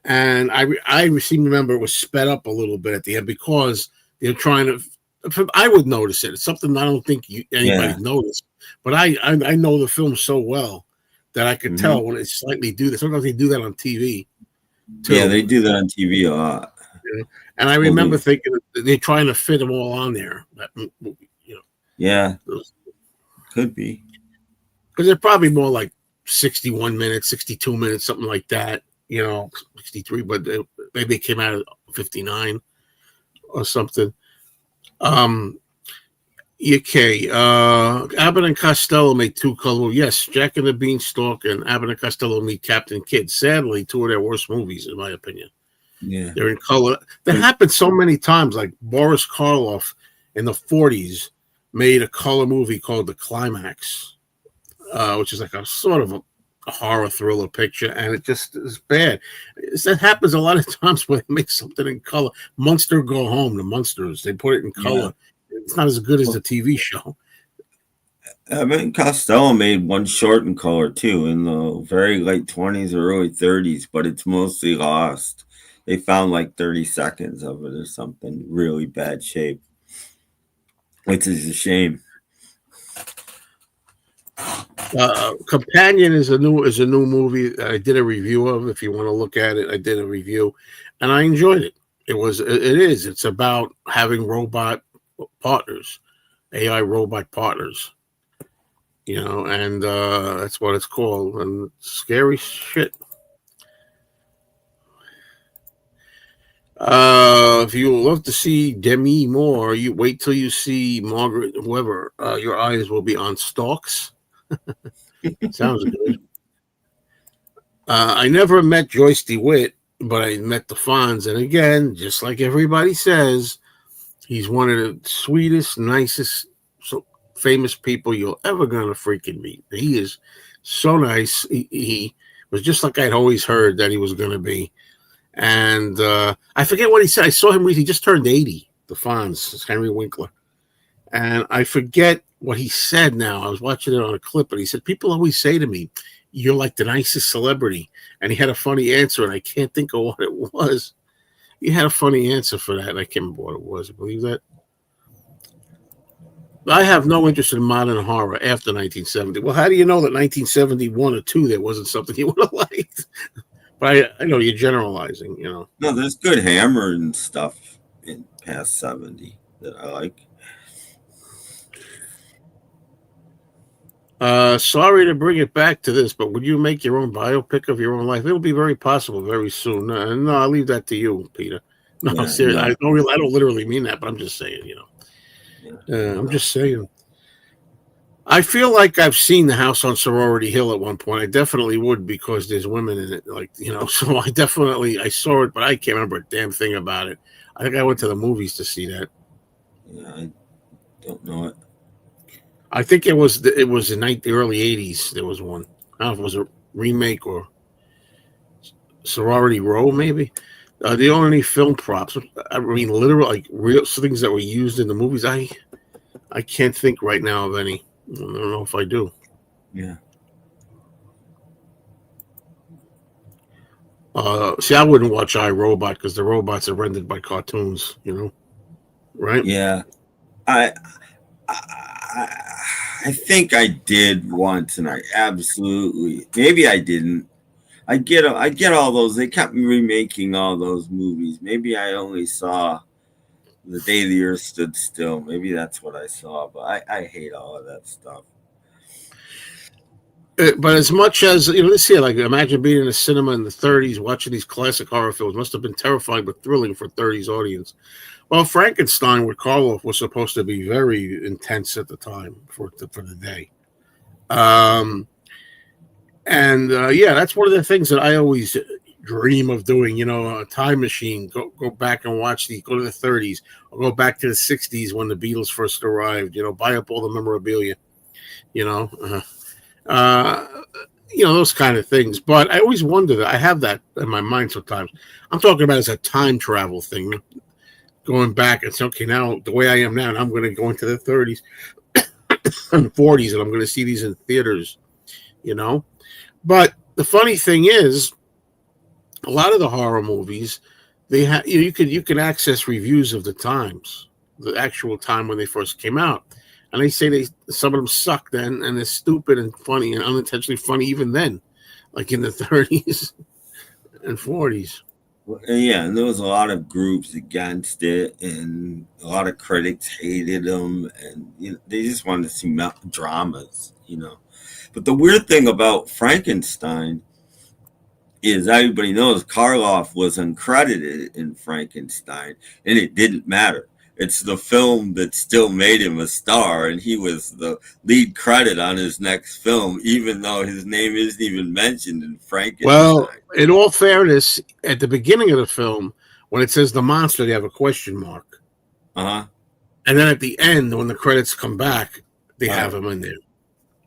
and I seem to remember it was sped up a little bit at the end because they're trying to. I would notice it. It's something I don't think anybody noticed, but I know the film so well that I could tell when it slightly do this. Sometimes they do that on TV. Too. Yeah, they do that on TV a lot. Yeah. And I remember thinking they're trying to fit them all on there. Yeah, could be. Because they're probably more like 61 minutes, 62 minutes, something like that. 63, but maybe it came out at 59 or something. Okay. Abbott and Costello made two color. Yes, Jack and the Beanstalk and Abbott and Costello meet Captain Kidd. Sadly, two of their worst movies, in my opinion. Yeah, they're in color. That happened so many times. Like Boris Karloff in the 40s made a color movie called The Climax, which is like a sort of a horror thriller picture, and it just is bad. That happens a lot of times when they make something in color. Munster Go Home, the Munsters, they put it in color. Yeah. It's not as good as the TV show. I mean, Costello made one short in color too in the very late 20s or early 30s, but it's mostly lost. They found like 30 seconds of it or something, really bad shape, which is a shame. Companion is a new movie I did a review of. If you want to look at it, I did a review, and I enjoyed it. It's about having robot partners, AI robot partners, and that's what it's called, and scary shit. If you love to see Demi Moore, you wait till you see Margaret, whoever. Your eyes will be on stalks. Sounds good. I never met Joyce DeWitt, but I met the Fonz, and again, just like everybody says, he's one of the sweetest, nicest, famous people you're ever gonna freaking meet. He is so nice. He was just like I'd always heard that he was gonna be. And I forget what he said. I saw him recently. He just turned 80, the Fonz. It's Henry Winkler. And I forget what he said now. I was watching it on a clip, and he said, people always say to me, you're like the nicest celebrity. And he had a funny answer, and I can't think of what it was. He had a funny answer for that, and I can't remember what it was. Believe that? I have no interest in modern horror after 1970. Well, how do you know that 1971 or 2 there wasn't something you would have liked? But I know you're generalizing, No, there's good Hammer and stuff in past 70 that I like. Sorry to bring it back to this, but would you make your own biopic of your own life? It'll be very possible very soon. No, I'll leave that to you, Peter. No, I'm serious. No. I don't literally mean that, but I'm just saying, I'm just saying. I feel like I've seen the house on Sorority Hill at one point. I definitely would because there's women in it, so I saw it, but I can't remember a damn thing about it. I think I went to the movies to see that. Yeah, I don't know it. I think it was in the early 80s. There was one. I don't know if it was a remake or Sorority Row, maybe. The only film props, I mean, literal, like real things that were used in the movies. I can't think right now of any. I don't know if I do. Yeah. See, I wouldn't watch iRobot because the robots are rendered by cartoons, right? Yeah. I think I did once, and I absolutely, maybe I didn't. I get all those. They kept remaking all those movies. Maybe I only saw The Day the Earth Stood Still. Maybe that's what I saw, but I hate all of that stuff. But as much as, let's see, like imagine being in a cinema in the 30s watching these classic horror films. Must have been terrifying but thrilling for 30s audience. Well, Frankenstein with Karloff was supposed to be very intense at the time for the day. That's one of the things that I always dream of doing, a time machine, go back and go to the 30s, or go back to the 60s when the Beatles first arrived, buy up all the memorabilia, those kind of things. But I always wonder that I have that in my mind sometimes. I'm talking about as a time travel thing, going back and say, okay, now the way I am now, I'm going to go into the 30s and 40s, and I'm going to see these in theaters. But the funny thing is, a lot of the horror movies, they have you can access reviews of the times, the actual time when they first came out, and they say some of them suck then, and they're stupid and funny and unintentionally funny even then, like in the 30s and 40s. Yeah, and there was a lot of groups against it, and a lot of critics hated them, and they just wanted to see dramas. But the weird thing about Frankenstein is everybody knows Karloff was uncredited in Frankenstein, and it didn't matter. It's the film that still made him a star, and he was the lead credit on his next film, even though his name isn't even mentioned in Frankenstein. Well, in all fairness, at the beginning of the film, when it says the monster, they have a question mark. Uh-huh. And then at the end, when the credits come back, they have him in there.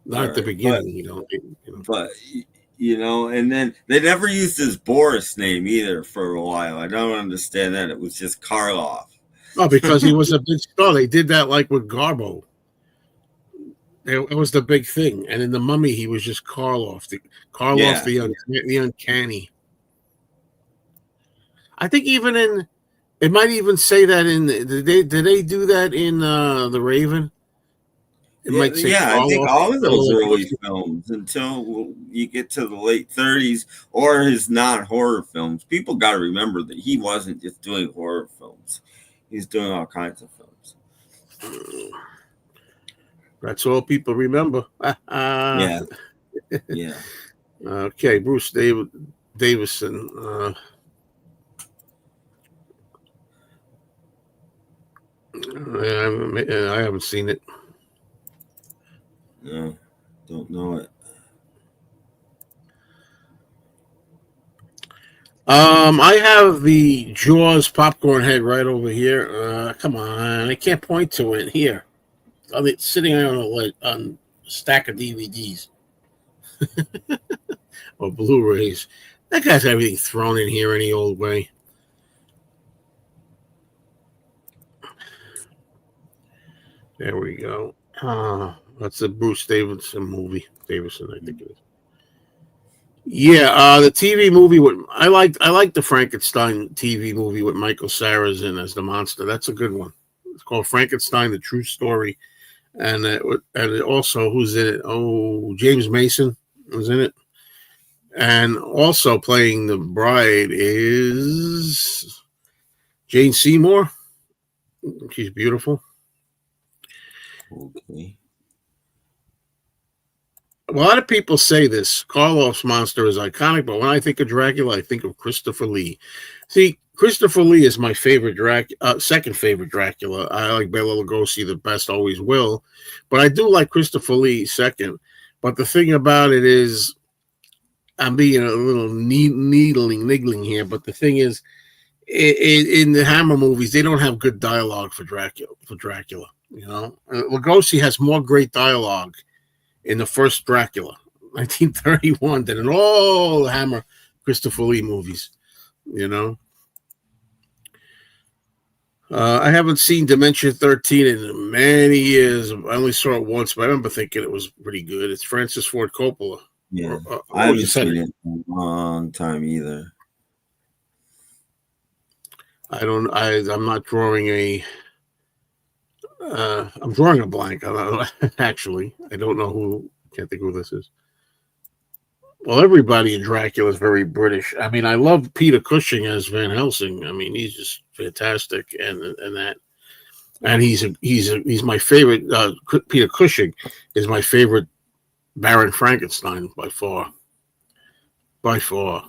Not at the beginning, But and then they never used his Boris name either for a while. I don't understand that. It was just Karloff. Oh, because he was a big star. They did that like with Garbo. It was the big thing. And in The Mummy, he was just Karloff. The uncanny. I think even it might even say that did they do that in The Raven? I think all of those early films until you get to the late 30s or his non-horror films. People got to remember that he wasn't just doing horror films. He's doing all kinds of films. That's all people remember. Yeah. Okay, Bruce Davison. I haven't seen it. No, don't know it. I have the Jaws popcorn head right over here. Come on, I can't point to it here. It's sitting on a stack of DVDs or Blu-rays. That guy's everything thrown in here any old way. There we go. That's a Bruce Davison movie. Davison, I think it is. Yeah, the TV movie I like the Frankenstein TV movie with Michael Cera's in as the monster. That's a good one. It's called Frankenstein: The True Story, and also who's in it? Oh, James Mason was in it, and also playing the bride is Jane Seymour. She's beautiful. Okay. A lot of people say this. Karloff's monster is iconic, but when I think of Dracula, I think of Christopher Lee. See, Christopher Lee is my favorite second favorite Dracula. I like Bela Lugosi the best, always will. But I do like Christopher Lee second. But the thing about it is, I'm being a little niggling here, but the thing is, in the Hammer movies, they don't have good dialogue for Dracula. Lugosi has more great dialogue in the first Dracula, 1931, than in all the Hammer Christopher Lee movies. I haven't seen Dimension 13 in many years. I only saw it once, but I remember thinking it was pretty good. It's Francis Ford Coppola. Yeah, I haven't seen it in a long time either. I'm not drawing I'm drawing a blank. Actually, I don't know who. Can't think who this is. Well, everybody in Dracula is very British. I mean, I love Peter Cushing as Van Helsing. I mean, he's just fantastic, and that, and he's my favorite. Peter Cushing is my favorite Baron Frankenstein by far. By far.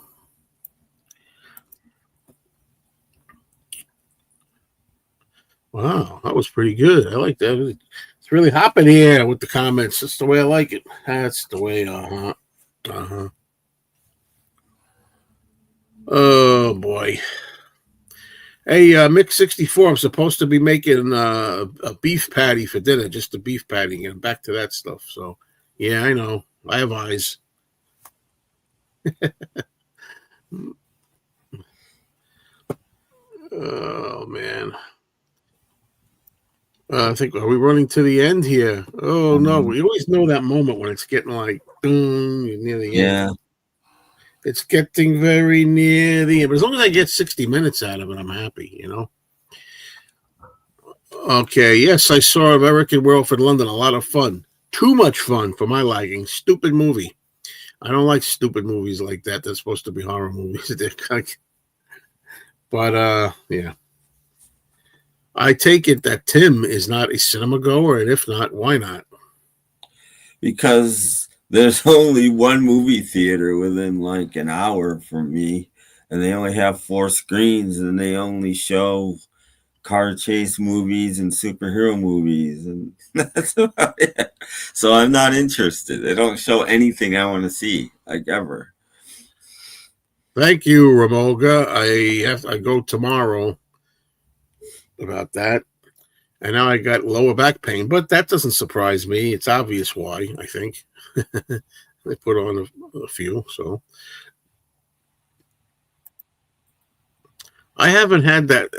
Wow, that was pretty good. I like that. It's really hopping here with the comments. That's the way I like it. That's the way. Oh boy. Hey, Mix 64. I'm supposed to be making a beef patty for dinner, just a beef patty, and back to that stuff. So, yeah, I know. I have eyes. Oh man. I think, are we running to the end here? Oh no, we always know that moment when it's getting like you're near the Yeah. end. It's getting very near the end. But as long as I get 60 minutes out of it, I'm happy, you know. Okay, yes, I saw American Werewolf in London. A lot of fun. Too much fun for my liking. Stupid movie. I don't like stupid movies like that. They're supposed to be horror movies. But yeah. I take it that Tim is not a cinema goer, and if not, why not? Because there's only one movie theater within like an hour from me, and they only have 4 screens, and they only show car chase movies and superhero movies, and that's about it. So I'm not interested. They don't show anything I want to see, like ever. Thank you, Ramolga. I go tomorrow about that. And now I got lower back pain, but that doesn't surprise me. It's obvious why, I think. I put on a few, so. I haven't had that.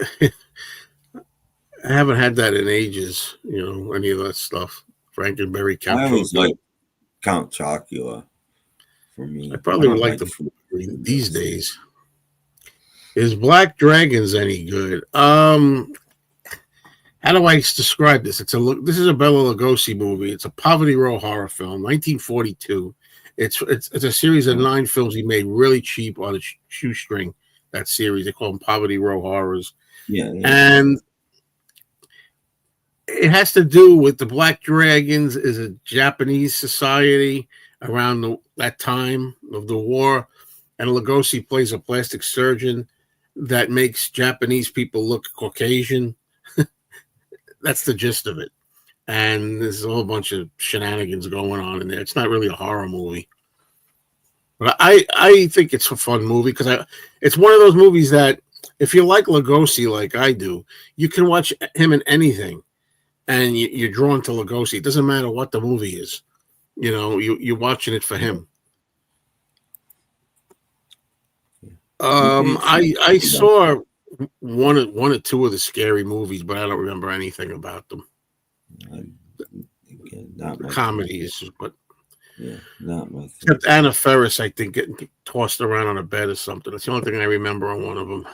I haven't had that in ages, you know, any of that stuff. Frankenberry, Count I always Chocula. like Count Chocula for me. I I probably would don't like like them food. these days. Is Black Dragons any good? How do I describe this? This is a Bela Lugosi movie. It's a Poverty Row horror film, 1942. It's a series of 9 films he made really cheap on a shoestring. That series, they call them Poverty Row horrors, Yeah. and it has to do with the Black Dragons is a Japanese society around that time of the war, and Lugosi plays a plastic surgeon that makes Japanese people look Caucasian. That's the gist of it. And there's a whole bunch of shenanigans going on in there. It's not really a horror movie. But I think it's a fun movie because it's one of those movies that if you like Lugosi like I do, you can watch him in anything and you're drawn to Lugosi. It doesn't matter what the movie is. You know, you're watching it for him. I saw one or two of the scary movies, but I don't remember anything about them. Not the comedies, but yeah, not much. Except Anna Faris, I think, getting tossed around on a bed or something. That's the only thing I remember on one of them.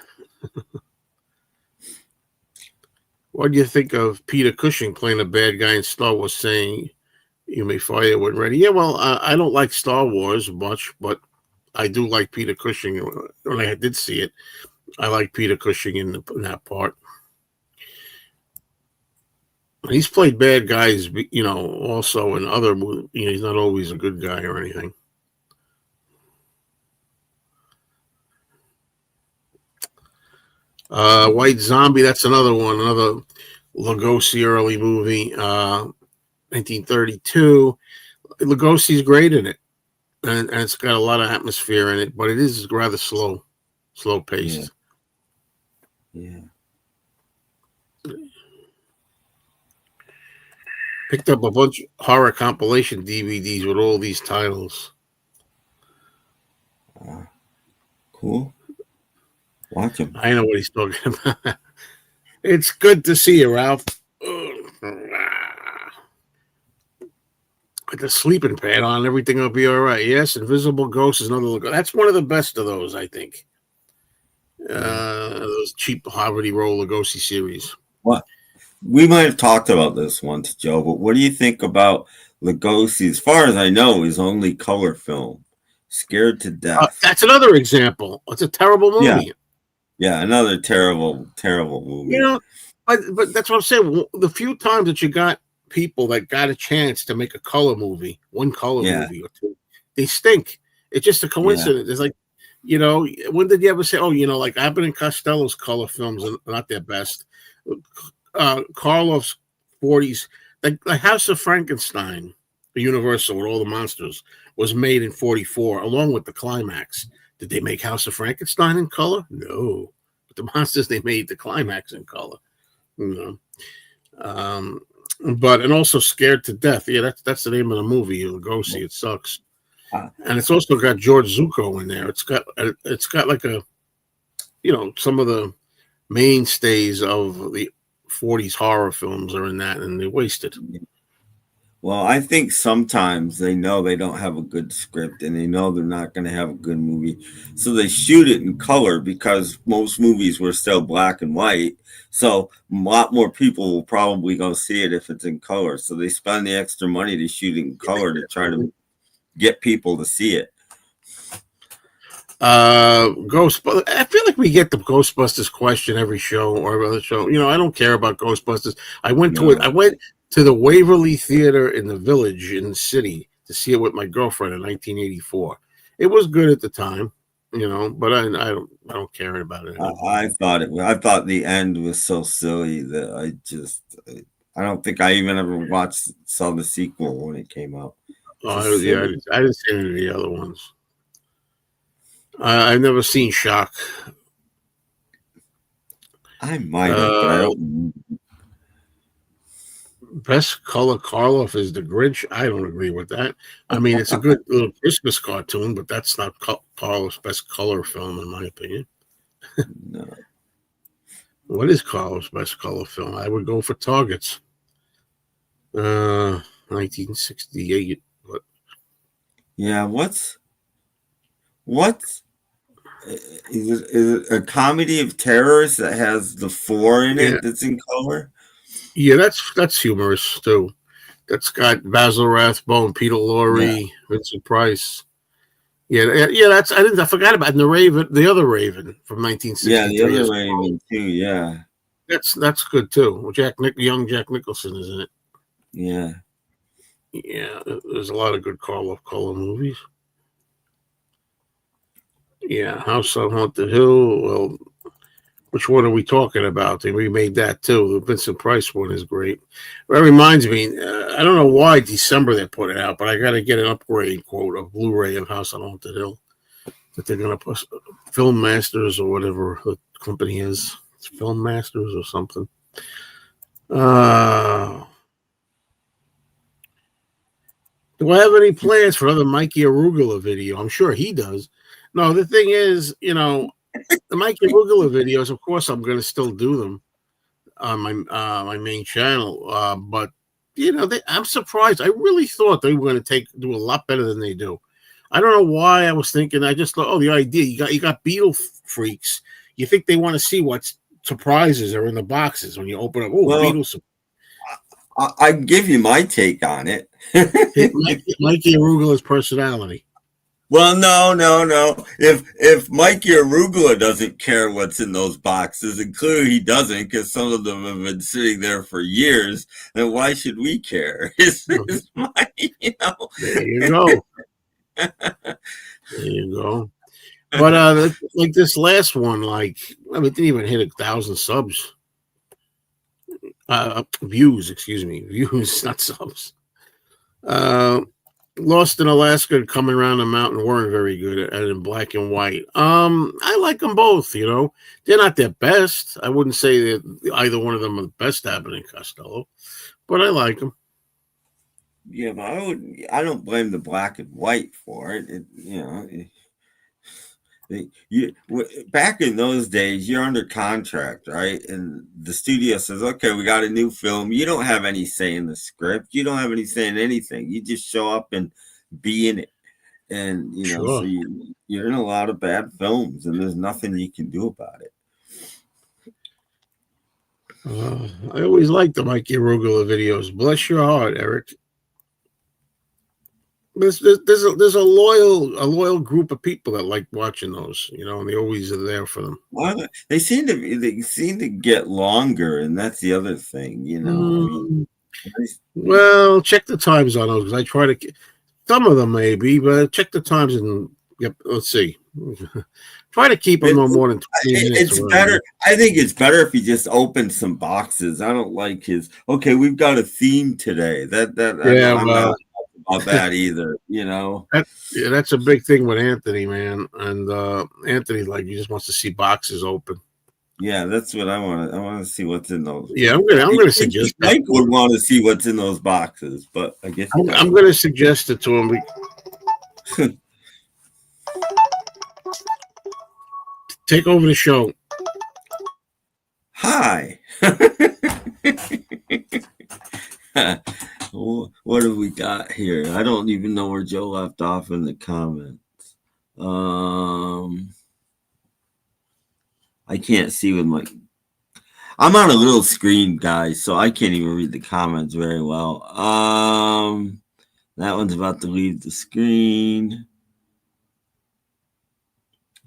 What do you think of Peter Cushing playing a bad guy in Star Wars, saying you may fire when ready? Yeah, well, I don't like Star Wars much, but I do like Peter Cushing. When I did see it, I like Peter Cushing in that part. He's played bad guys, you know, also in other movies. You know, he's not always a good guy or anything. White Zombie, that's another one, another Lugosi early movie, 1932. Lugosi's great in it, and it's got a lot of atmosphere in it, but it is rather slow paced. Yeah. Picked up a bunch of horror compilation DVDs with all these titles. Cool. Watch him. I know what he's talking about. It's good to see you, Ralph. With the sleeping pad on, everything will be all right. Yes, Invisible Ghost is another look. That's one of the best of those, I think. Those cheap Poverty Row Lugosi series. What? We might have talked about this once, Joe, but what do you think about Lugosi? As far as I know, his only color film, Scared to Death. That's another example. It's a terrible movie. Yeah, another terrible movie. You know, but that's what I'm saying. The few times that you got people that got a chance to make a color movie, one color movie or two, they stink. It's just a coincidence. It's like, you know, when did you ever say, oh, you know, like Abbott and Costello's color films are not their best. Karloff's 40s, the House of Frankenstein, the Universal with all the monsters, was made in 44 along with the climax. Did they make House of Frankenstein in color? No. But the monsters, they made the climax in color. You know. But and also Scared to Death. Yeah, that's the name of the movie. Lugosi. It sucks. and it's also got George Zucco in there. It's got like a, some of the mainstays of the 40s horror films are in that, and they wasted. Well, I think sometimes they know they don't have a good script and they know they're not going to have a good movie. So they shoot it in color because most movies were still black and white. So a lot more people will probably go see it if it's in color. So they spend the extra money to shoot it in color to try to get people to see it. Ghostbusters. I feel like we get the Ghostbusters question every show or other show. I don't care about Ghostbusters. I went to the Waverly Theater in the Village in the city to see it with my girlfriend in 1984. It was good at the time, but I don't care about it anymore. I thought the end was so silly that I don't think I even ever saw the sequel when it came out. I didn't see any of the other ones. I've never seen Shock. I might have, but I don't. Best color Karloff is the Grinch. I don't agree with that. I mean, it's a good little Christmas cartoon, but that's not Karloff's best color film, in my opinion. No. What is Karloff's best color film? I would go for Targets. 1968. What? Yeah, what is it a comedy of terrors that has the 4 in it that's in color? Yeah, that's humorous too. That's got Basil Rathbone, Peter Lorre, Vincent Price. Yeah. I forgot about the other Raven from 1963. Yeah, the other Raven too. Yeah, that's good too. Young Jack Nicholson is in it. Yeah. Yeah, there's a lot of good Karloff color movies. Yeah, House on Haunted Hill. Well, which one are we talking about? They remade that too. The Vincent Price one is great. That reminds me, I don't know why December they put it out, but I got to get an upgrade quote of Blu-ray of House on Haunted Hill that they're going to put Film Masters or whatever the company is. It's Film Masters or something. Do I have any plans for another Mikey Arugula video? I'm sure he does. No, the thing is, the Mikey Arugula videos, of course, I'm going to still do them on my main channel. But I'm surprised. I really thought they were going to do a lot better than they do. I don't know why I was thinking. I just thought, the idea you got Beetle freaks. You think they want to see what surprises are in the boxes when you open up? Beetle. I can give you my take on it. Mikey Arugula's personality. Well, no. If Mikey Arugula doesn't care what's in those boxes, and clearly he doesn't, because some of them have been sitting there for years, then why should we care? There you go. There you go. But like this last one, it didn't even hit 1,000 subs. Views, not subs. Lost in Alaska, Coming Around the Mountain weren't very good at in black and white. I like them both. They're not their best. I wouldn't say that either one of them are the best Abbott and Costello, but I like them. Yeah, but I don't blame the black and white for it. Back in those days, you're under contract, right? And the studio says, okay, we got a new film. You don't have any say in the script. You don't have any say in anything. You just show up and be in it. And, so you're in a lot of bad films, and there's nothing you can do about it. I always liked the Mikey Arugula videos. Bless your heart, Eric. There's a loyal group of people that like watching those, and they always are there for them. Well, they seem to get longer, and that's the other thing, Well, check the times on those, because I try to. Some of them maybe, but check the times and let's see. Try to keep them no more than 20 minutes. It's better. I think it's better if you just open some boxes. I don't like his. Okay, we've got a theme today. I'm not about that either. That's a big thing with Anthony, man. And Anthony, he just wants to see boxes open. Yeah, that's what I want. I want to see what's in those. Yeah, I'm gonna suggest. Mike would want to see what's in those boxes, but I guess I'm gonna suggest it to him. Take over the show. Hi. What have we got here? I don't even know where Joe left off in the comments. I can't see with my... I'm on a little screen, guys, so I can't even read the comments very well. That one's about to leave the screen.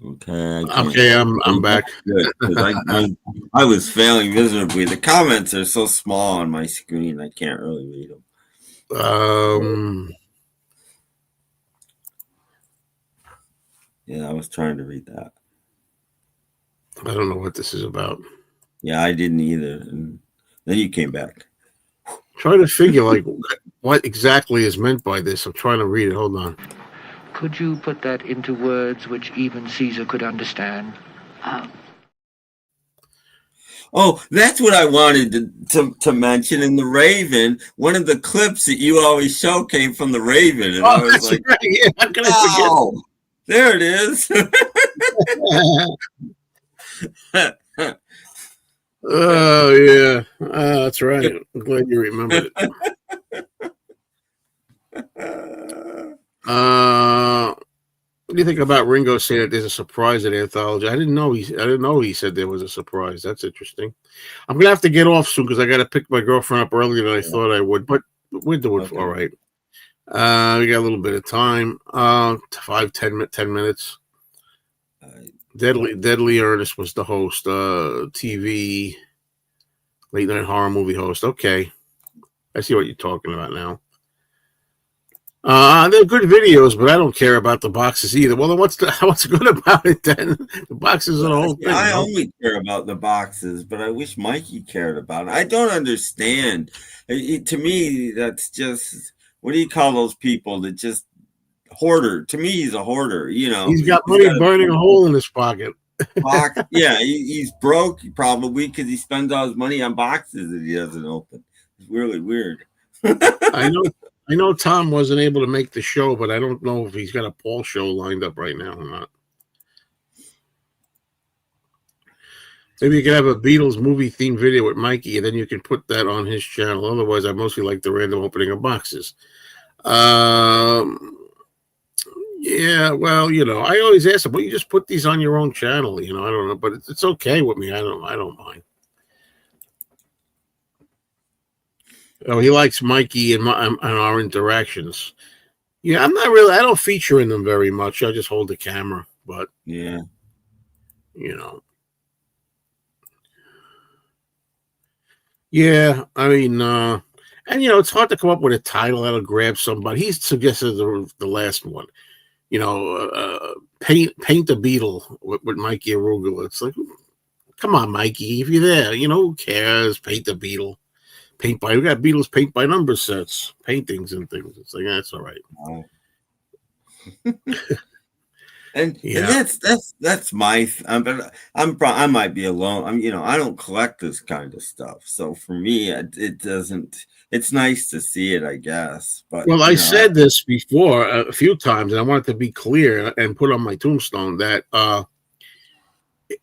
Okay. I'm back. Good, I was failing miserably. The comments are so small on my screen, I can't really read them. Yeah, I was trying to read that. I don't know what this is about. Yeah, I didn't either. And then you came back. Trying to figure like what exactly is meant by this. I'm trying to read it. Hold on. Could you put that into words which even Caesar could understand? Oh, that's what I wanted to mention in the Raven. One of the clips that you always show came from the Raven, and I was like, right. Yeah, how can I forget? There it is. Oh yeah, that's right. I'm glad you remembered it. What do you think about Ringo saying that there's a surprise at Anthology? I didn't know he said there was a surprise. That's interesting. I'm gonna have to get off soon because I got to pick my girlfriend up earlier than I thought I would. But we're doing all right. We got a little bit of time. 10 minutes. Deadly Ernest was the host. TV late night horror movie host. Okay, I see what you're talking about now. They're good videos, but I don't care about the boxes either. Well, then what's good about it then? The boxes are the whole thing. I only care about the boxes, but I wish Mikey cared about it. I don't understand. To me, that's just, what do you call those people that just hoarder? To me, he's a hoarder. You know, he's got money burning a hole in his pocket. Yeah, he's broke probably because he spends all his money on boxes that he doesn't open. It's really weird. I know Tom wasn't able to make the show, but I don't know if he's got a Paul show lined up right now or not. Maybe you could have a Beatles movie themed video with Mikey, and then you can put that on his channel. Otherwise, I mostly like the random opening of boxes. Yeah, well, you know, I always ask him, well, you just put these on your own channel, you know, I don't know, but it's okay with me. I don't mind. Oh, he likes Mikey and our interactions. Yeah, I don't feature in them very much. I just hold the camera, but yeah, you know. Yeah, I mean, and you know, it's hard to come up with a title that'll grab somebody. He suggested the last one, you know, paint a Beetle with Mikey Arugula. It's like, come on, Mikey, if you're there, you know, who cares? Paint the Beetle. We got Beatles paint by number sets, paintings and things. It's like, that's all right. Wow. and that's my. I might be alone. I don't collect this kind of stuff, so for me, it doesn't. It's nice to see it, I guess. But well, I said this before a few times, and I wanted to be clear and put on my tombstone that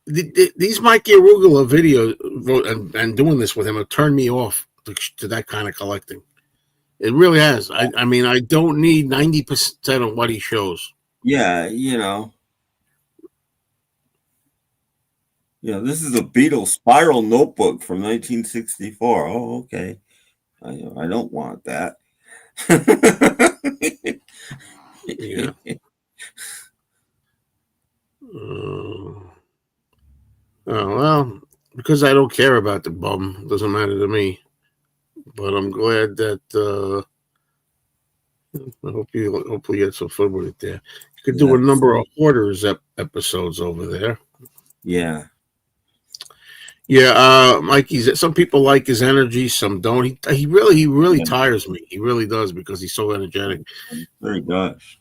these Mikey Arugula videos and doing this with him have turned me off to that kind of collecting. It really has. I mean, I don't need 90% of what he shows. Yeah, you know, this is a Beatles spiral notebook from 1964. Oh, okay. I don't want that. Yeah. Oh well, because I don't care about the bum, it doesn't matter to me. But I'm glad that hopefully you had some fun with it there. You could do a number of Hoarders episodes over there. Yeah. Yeah, Mikey's. Some people like his energy, some don't. He really tires me. He really does because he's so energetic. Very gosh.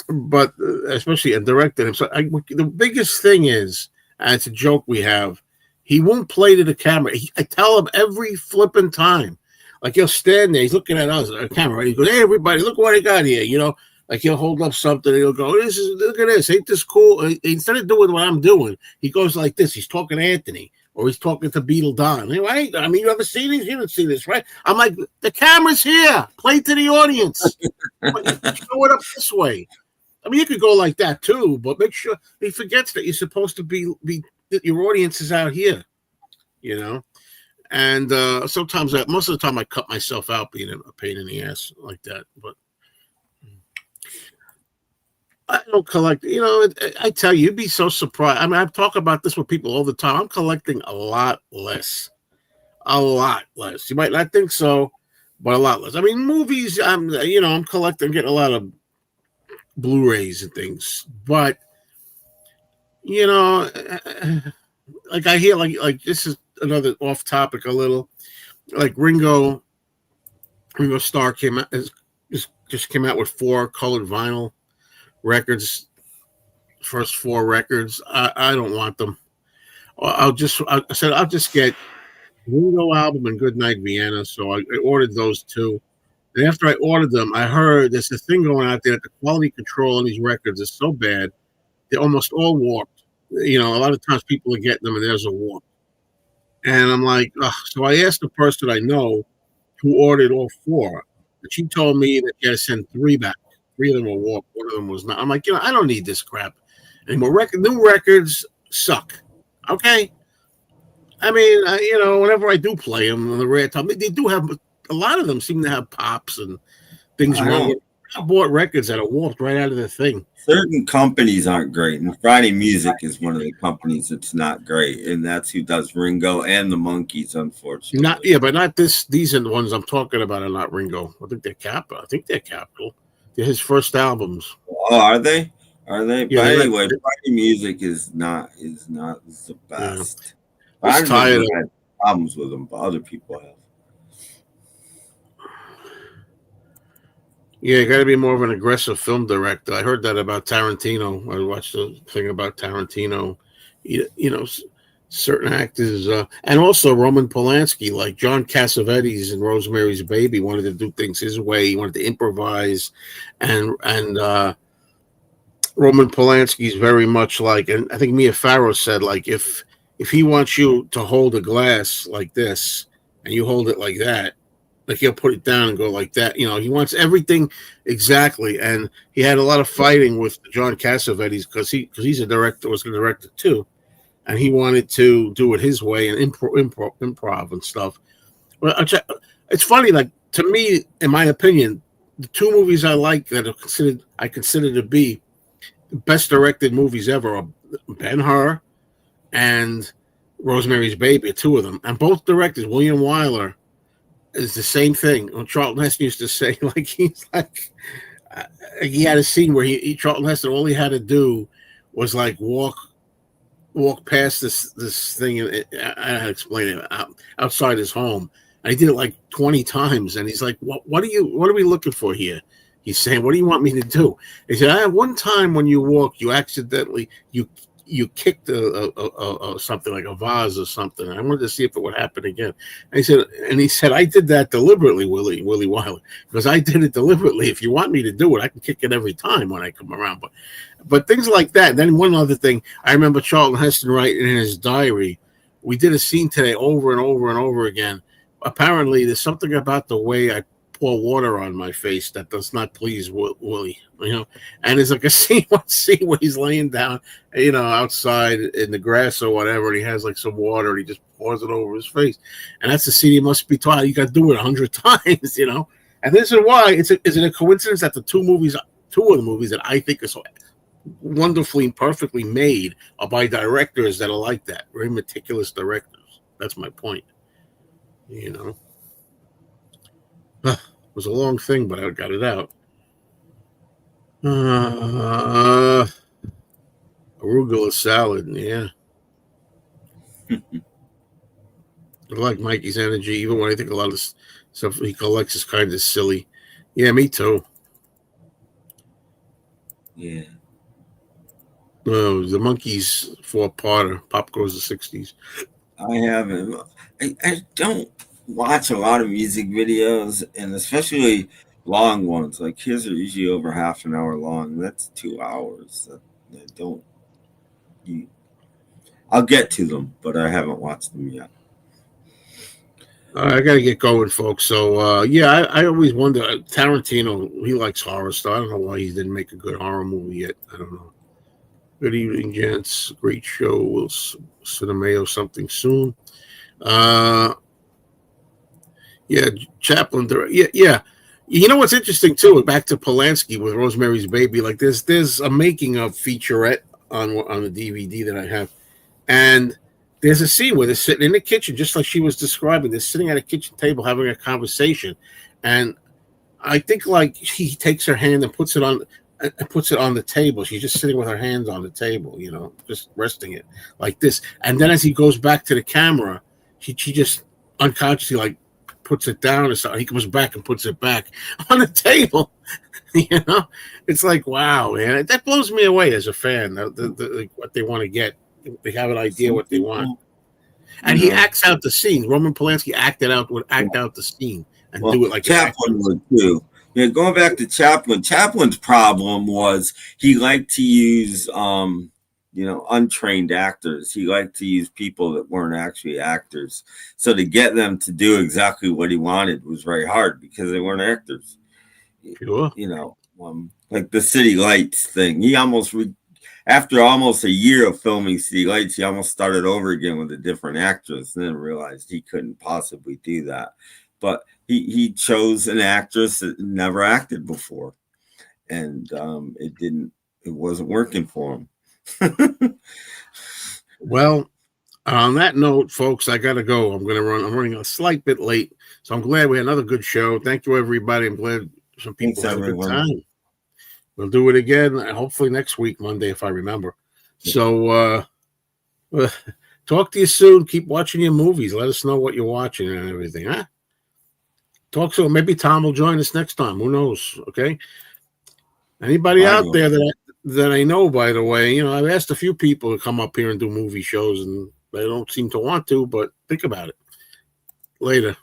But especially in directing him. So the biggest thing is, and it's a joke we have, he won't play to the camera. I tell him every flipping time. Like he'll stand there, he's looking at us, our camera. He goes, "Hey, everybody, look what I got here." You know, Like he'll hold up something and he'll go, look at this, ain't this cool? Instead of doing what I'm doing, he goes like this. He's talking to Anthony or he's talking to Beetle Don. Right? I mean, you ever seen this? You didn't see this, right? I'm like, the camera's here. Play to the audience. Show it up this way. I mean, you could go like that too, but make sure he forgets that you're supposed to be your audience is out here, you know. And sometimes, most of the time, I cut myself out being a pain in the ass like that. But I don't collect. You know, I tell you, you'd be so surprised. I mean, I talk about this with people all the time. I'm collecting a lot less. You might not think so, but a lot less. I mean, movies. I'm collecting, getting a lot of Blu-rays and things, but you know, like I hear like this is another off topic a little. Like Ringo Starr just came out with 4 colored vinyl records. First 4 records. I don't want them. I said I'll just get Ringo album and Goodnight Vienna. So I ordered those 2. And after I ordered them, I heard there's a thing going out there that the quality control on these records is so bad, they're almost all warped. You know, a lot of times people are getting them and there's a warp. And I'm like, ugh. So I asked the person I know who ordered all 4, and she told me that you had to send 3 back. 3 of them were warped, 1 of them was not. I'm like, I don't need this crap anymore. New records suck. Okay. I mean, whenever I do play them on the rare time, they do have. A lot of them seem to have pops and things wrong with. I bought records that are warped right out of the thing. Certain companies aren't great, and Friday Music is one of the companies that's not great, and that's who does Ringo and the Monkees, unfortunately. But not this. These are the ones I'm talking about. Are not Ringo. I think they're Capitol. They're his first albums. Oh, are they? Are they? Yeah, but anyway, Friday Music is not the best. Yeah. I've never had problems with them, but other people have. Yeah, you got to be more of an aggressive film director. I heard that about Tarantino. I watched the thing about Tarantino. Certain actors, and also Roman Polanski, like John Cassavetes in Rosemary's Baby, wanted to do things his way. He wanted to improvise, and Roman Polanski is very much like, and I think Mia Farrow said, like if he wants you to hold a glass like this and you hold it like that. Like he'll put it down and go like that. You know, he wants everything exactly. And he had a lot of fighting with John Cassavetes because he's a director, was a director too, and he wanted to do it his way and improv and stuff. Well, it's funny. Like to me, in my opinion, the 2 movies I like that I consider to be the best directed movies ever are Ben-Hur and Rosemary's Baby. 2 of them, and both directors, William Wyler. Is the same thing. Charlton Heston used to say, like he had a scene where Charlton Heston, all he had to do was like walk past this thing, and I had to explain it outside his home, and he did it like 20 times, and he's like, what are we looking for here? He's saying, what do you want me to do? He said, I have one time when you walk, you accidentally you kicked a something like a vase or something. I wanted to see if it would happen again. And he said, I did that deliberately, Willie Wyler, because I did it deliberately. If you want me to do it, I can kick it every time when I come around. But things like that. And then one other thing, I remember Charlton Heston writing in his diary, we did a scene today over and over and over again. Apparently, there's something about the way I pour water on my face that does not please Willie, and there's like a scene where he's laying down, outside in the grass or whatever, and he has like some water and he just pours it over his face, and that's the scene he must be taught. You got to do it 100 times, and this is why is it a coincidence that two of the movies that I think are so wonderfully and perfectly made are by directors that are like that, very meticulous directors. That's my point, It was a long thing, but I got it out. Arugula salad, yeah. I like Mikey's energy, even when I think a lot of stuff he collects is kind of silly. Yeah, me too. Yeah. Oh, the Monkees 4-parter. Pop goes the 60s. I haven't. I don't watch a lot of music videos, and especially long ones. Like his are usually over half an hour long. That's 2 hours. I don't. You, I'll get to them, but I haven't watched them yet. I got to get going, folks. So, yeah, I always wonder. Tarantino, he likes horror stuff. I don't know why he didn't make a good horror movie yet. I don't know. Good evening, gents. Great show. We'll CineMayo's something soon. Yeah, Chaplin. Yeah. You know what's interesting too? Back to Polanski with Rosemary's Baby. Like there's a making of featurette on the DVD that I have, and there's a scene where they're sitting in the kitchen, just like she was describing. They're sitting at a kitchen table having a conversation, and I think like he takes her hand and puts it on the table. She's just sitting with her hands on the table, just resting it like this. And then as he goes back to the camera, she just unconsciously like puts it down or something. He comes back and puts it back on the table. It's like, wow, man, that blows me away as a fan. What they want to get, they have an idea what they want, and he acts out the scene. Roman Polanski would act out the scene and do it like Chaplin would too. Yeah, going back to Chaplin. Chaplin's problem was he liked to use untrained actors. He liked to use people that weren't actually actors. So to get them to do exactly what he wanted was very hard because they weren't actors. Sure. Like the City Lights thing. He after almost a year of filming City Lights, he almost started over again with a different actress and then realized he couldn't possibly do that. But he chose an actress that never acted before. And it wasn't working for him. Well, on that note, folks, I gotta go. I'm running a slight bit late, so I'm glad we had another good show. Thank you, everybody. I'm glad some people had a good time. We'll do it again, hopefully next week, Monday, if I remember. So, talk to you soon. Keep watching your movies. Let us know what you're watching and everything, huh? Talk soon. Maybe Tom will join us next time. Who knows? Okay. Anybody out there that I know, by the way, I've asked a few people to come up here and do movie shows, and they don't seem to want to, but think about it. Later.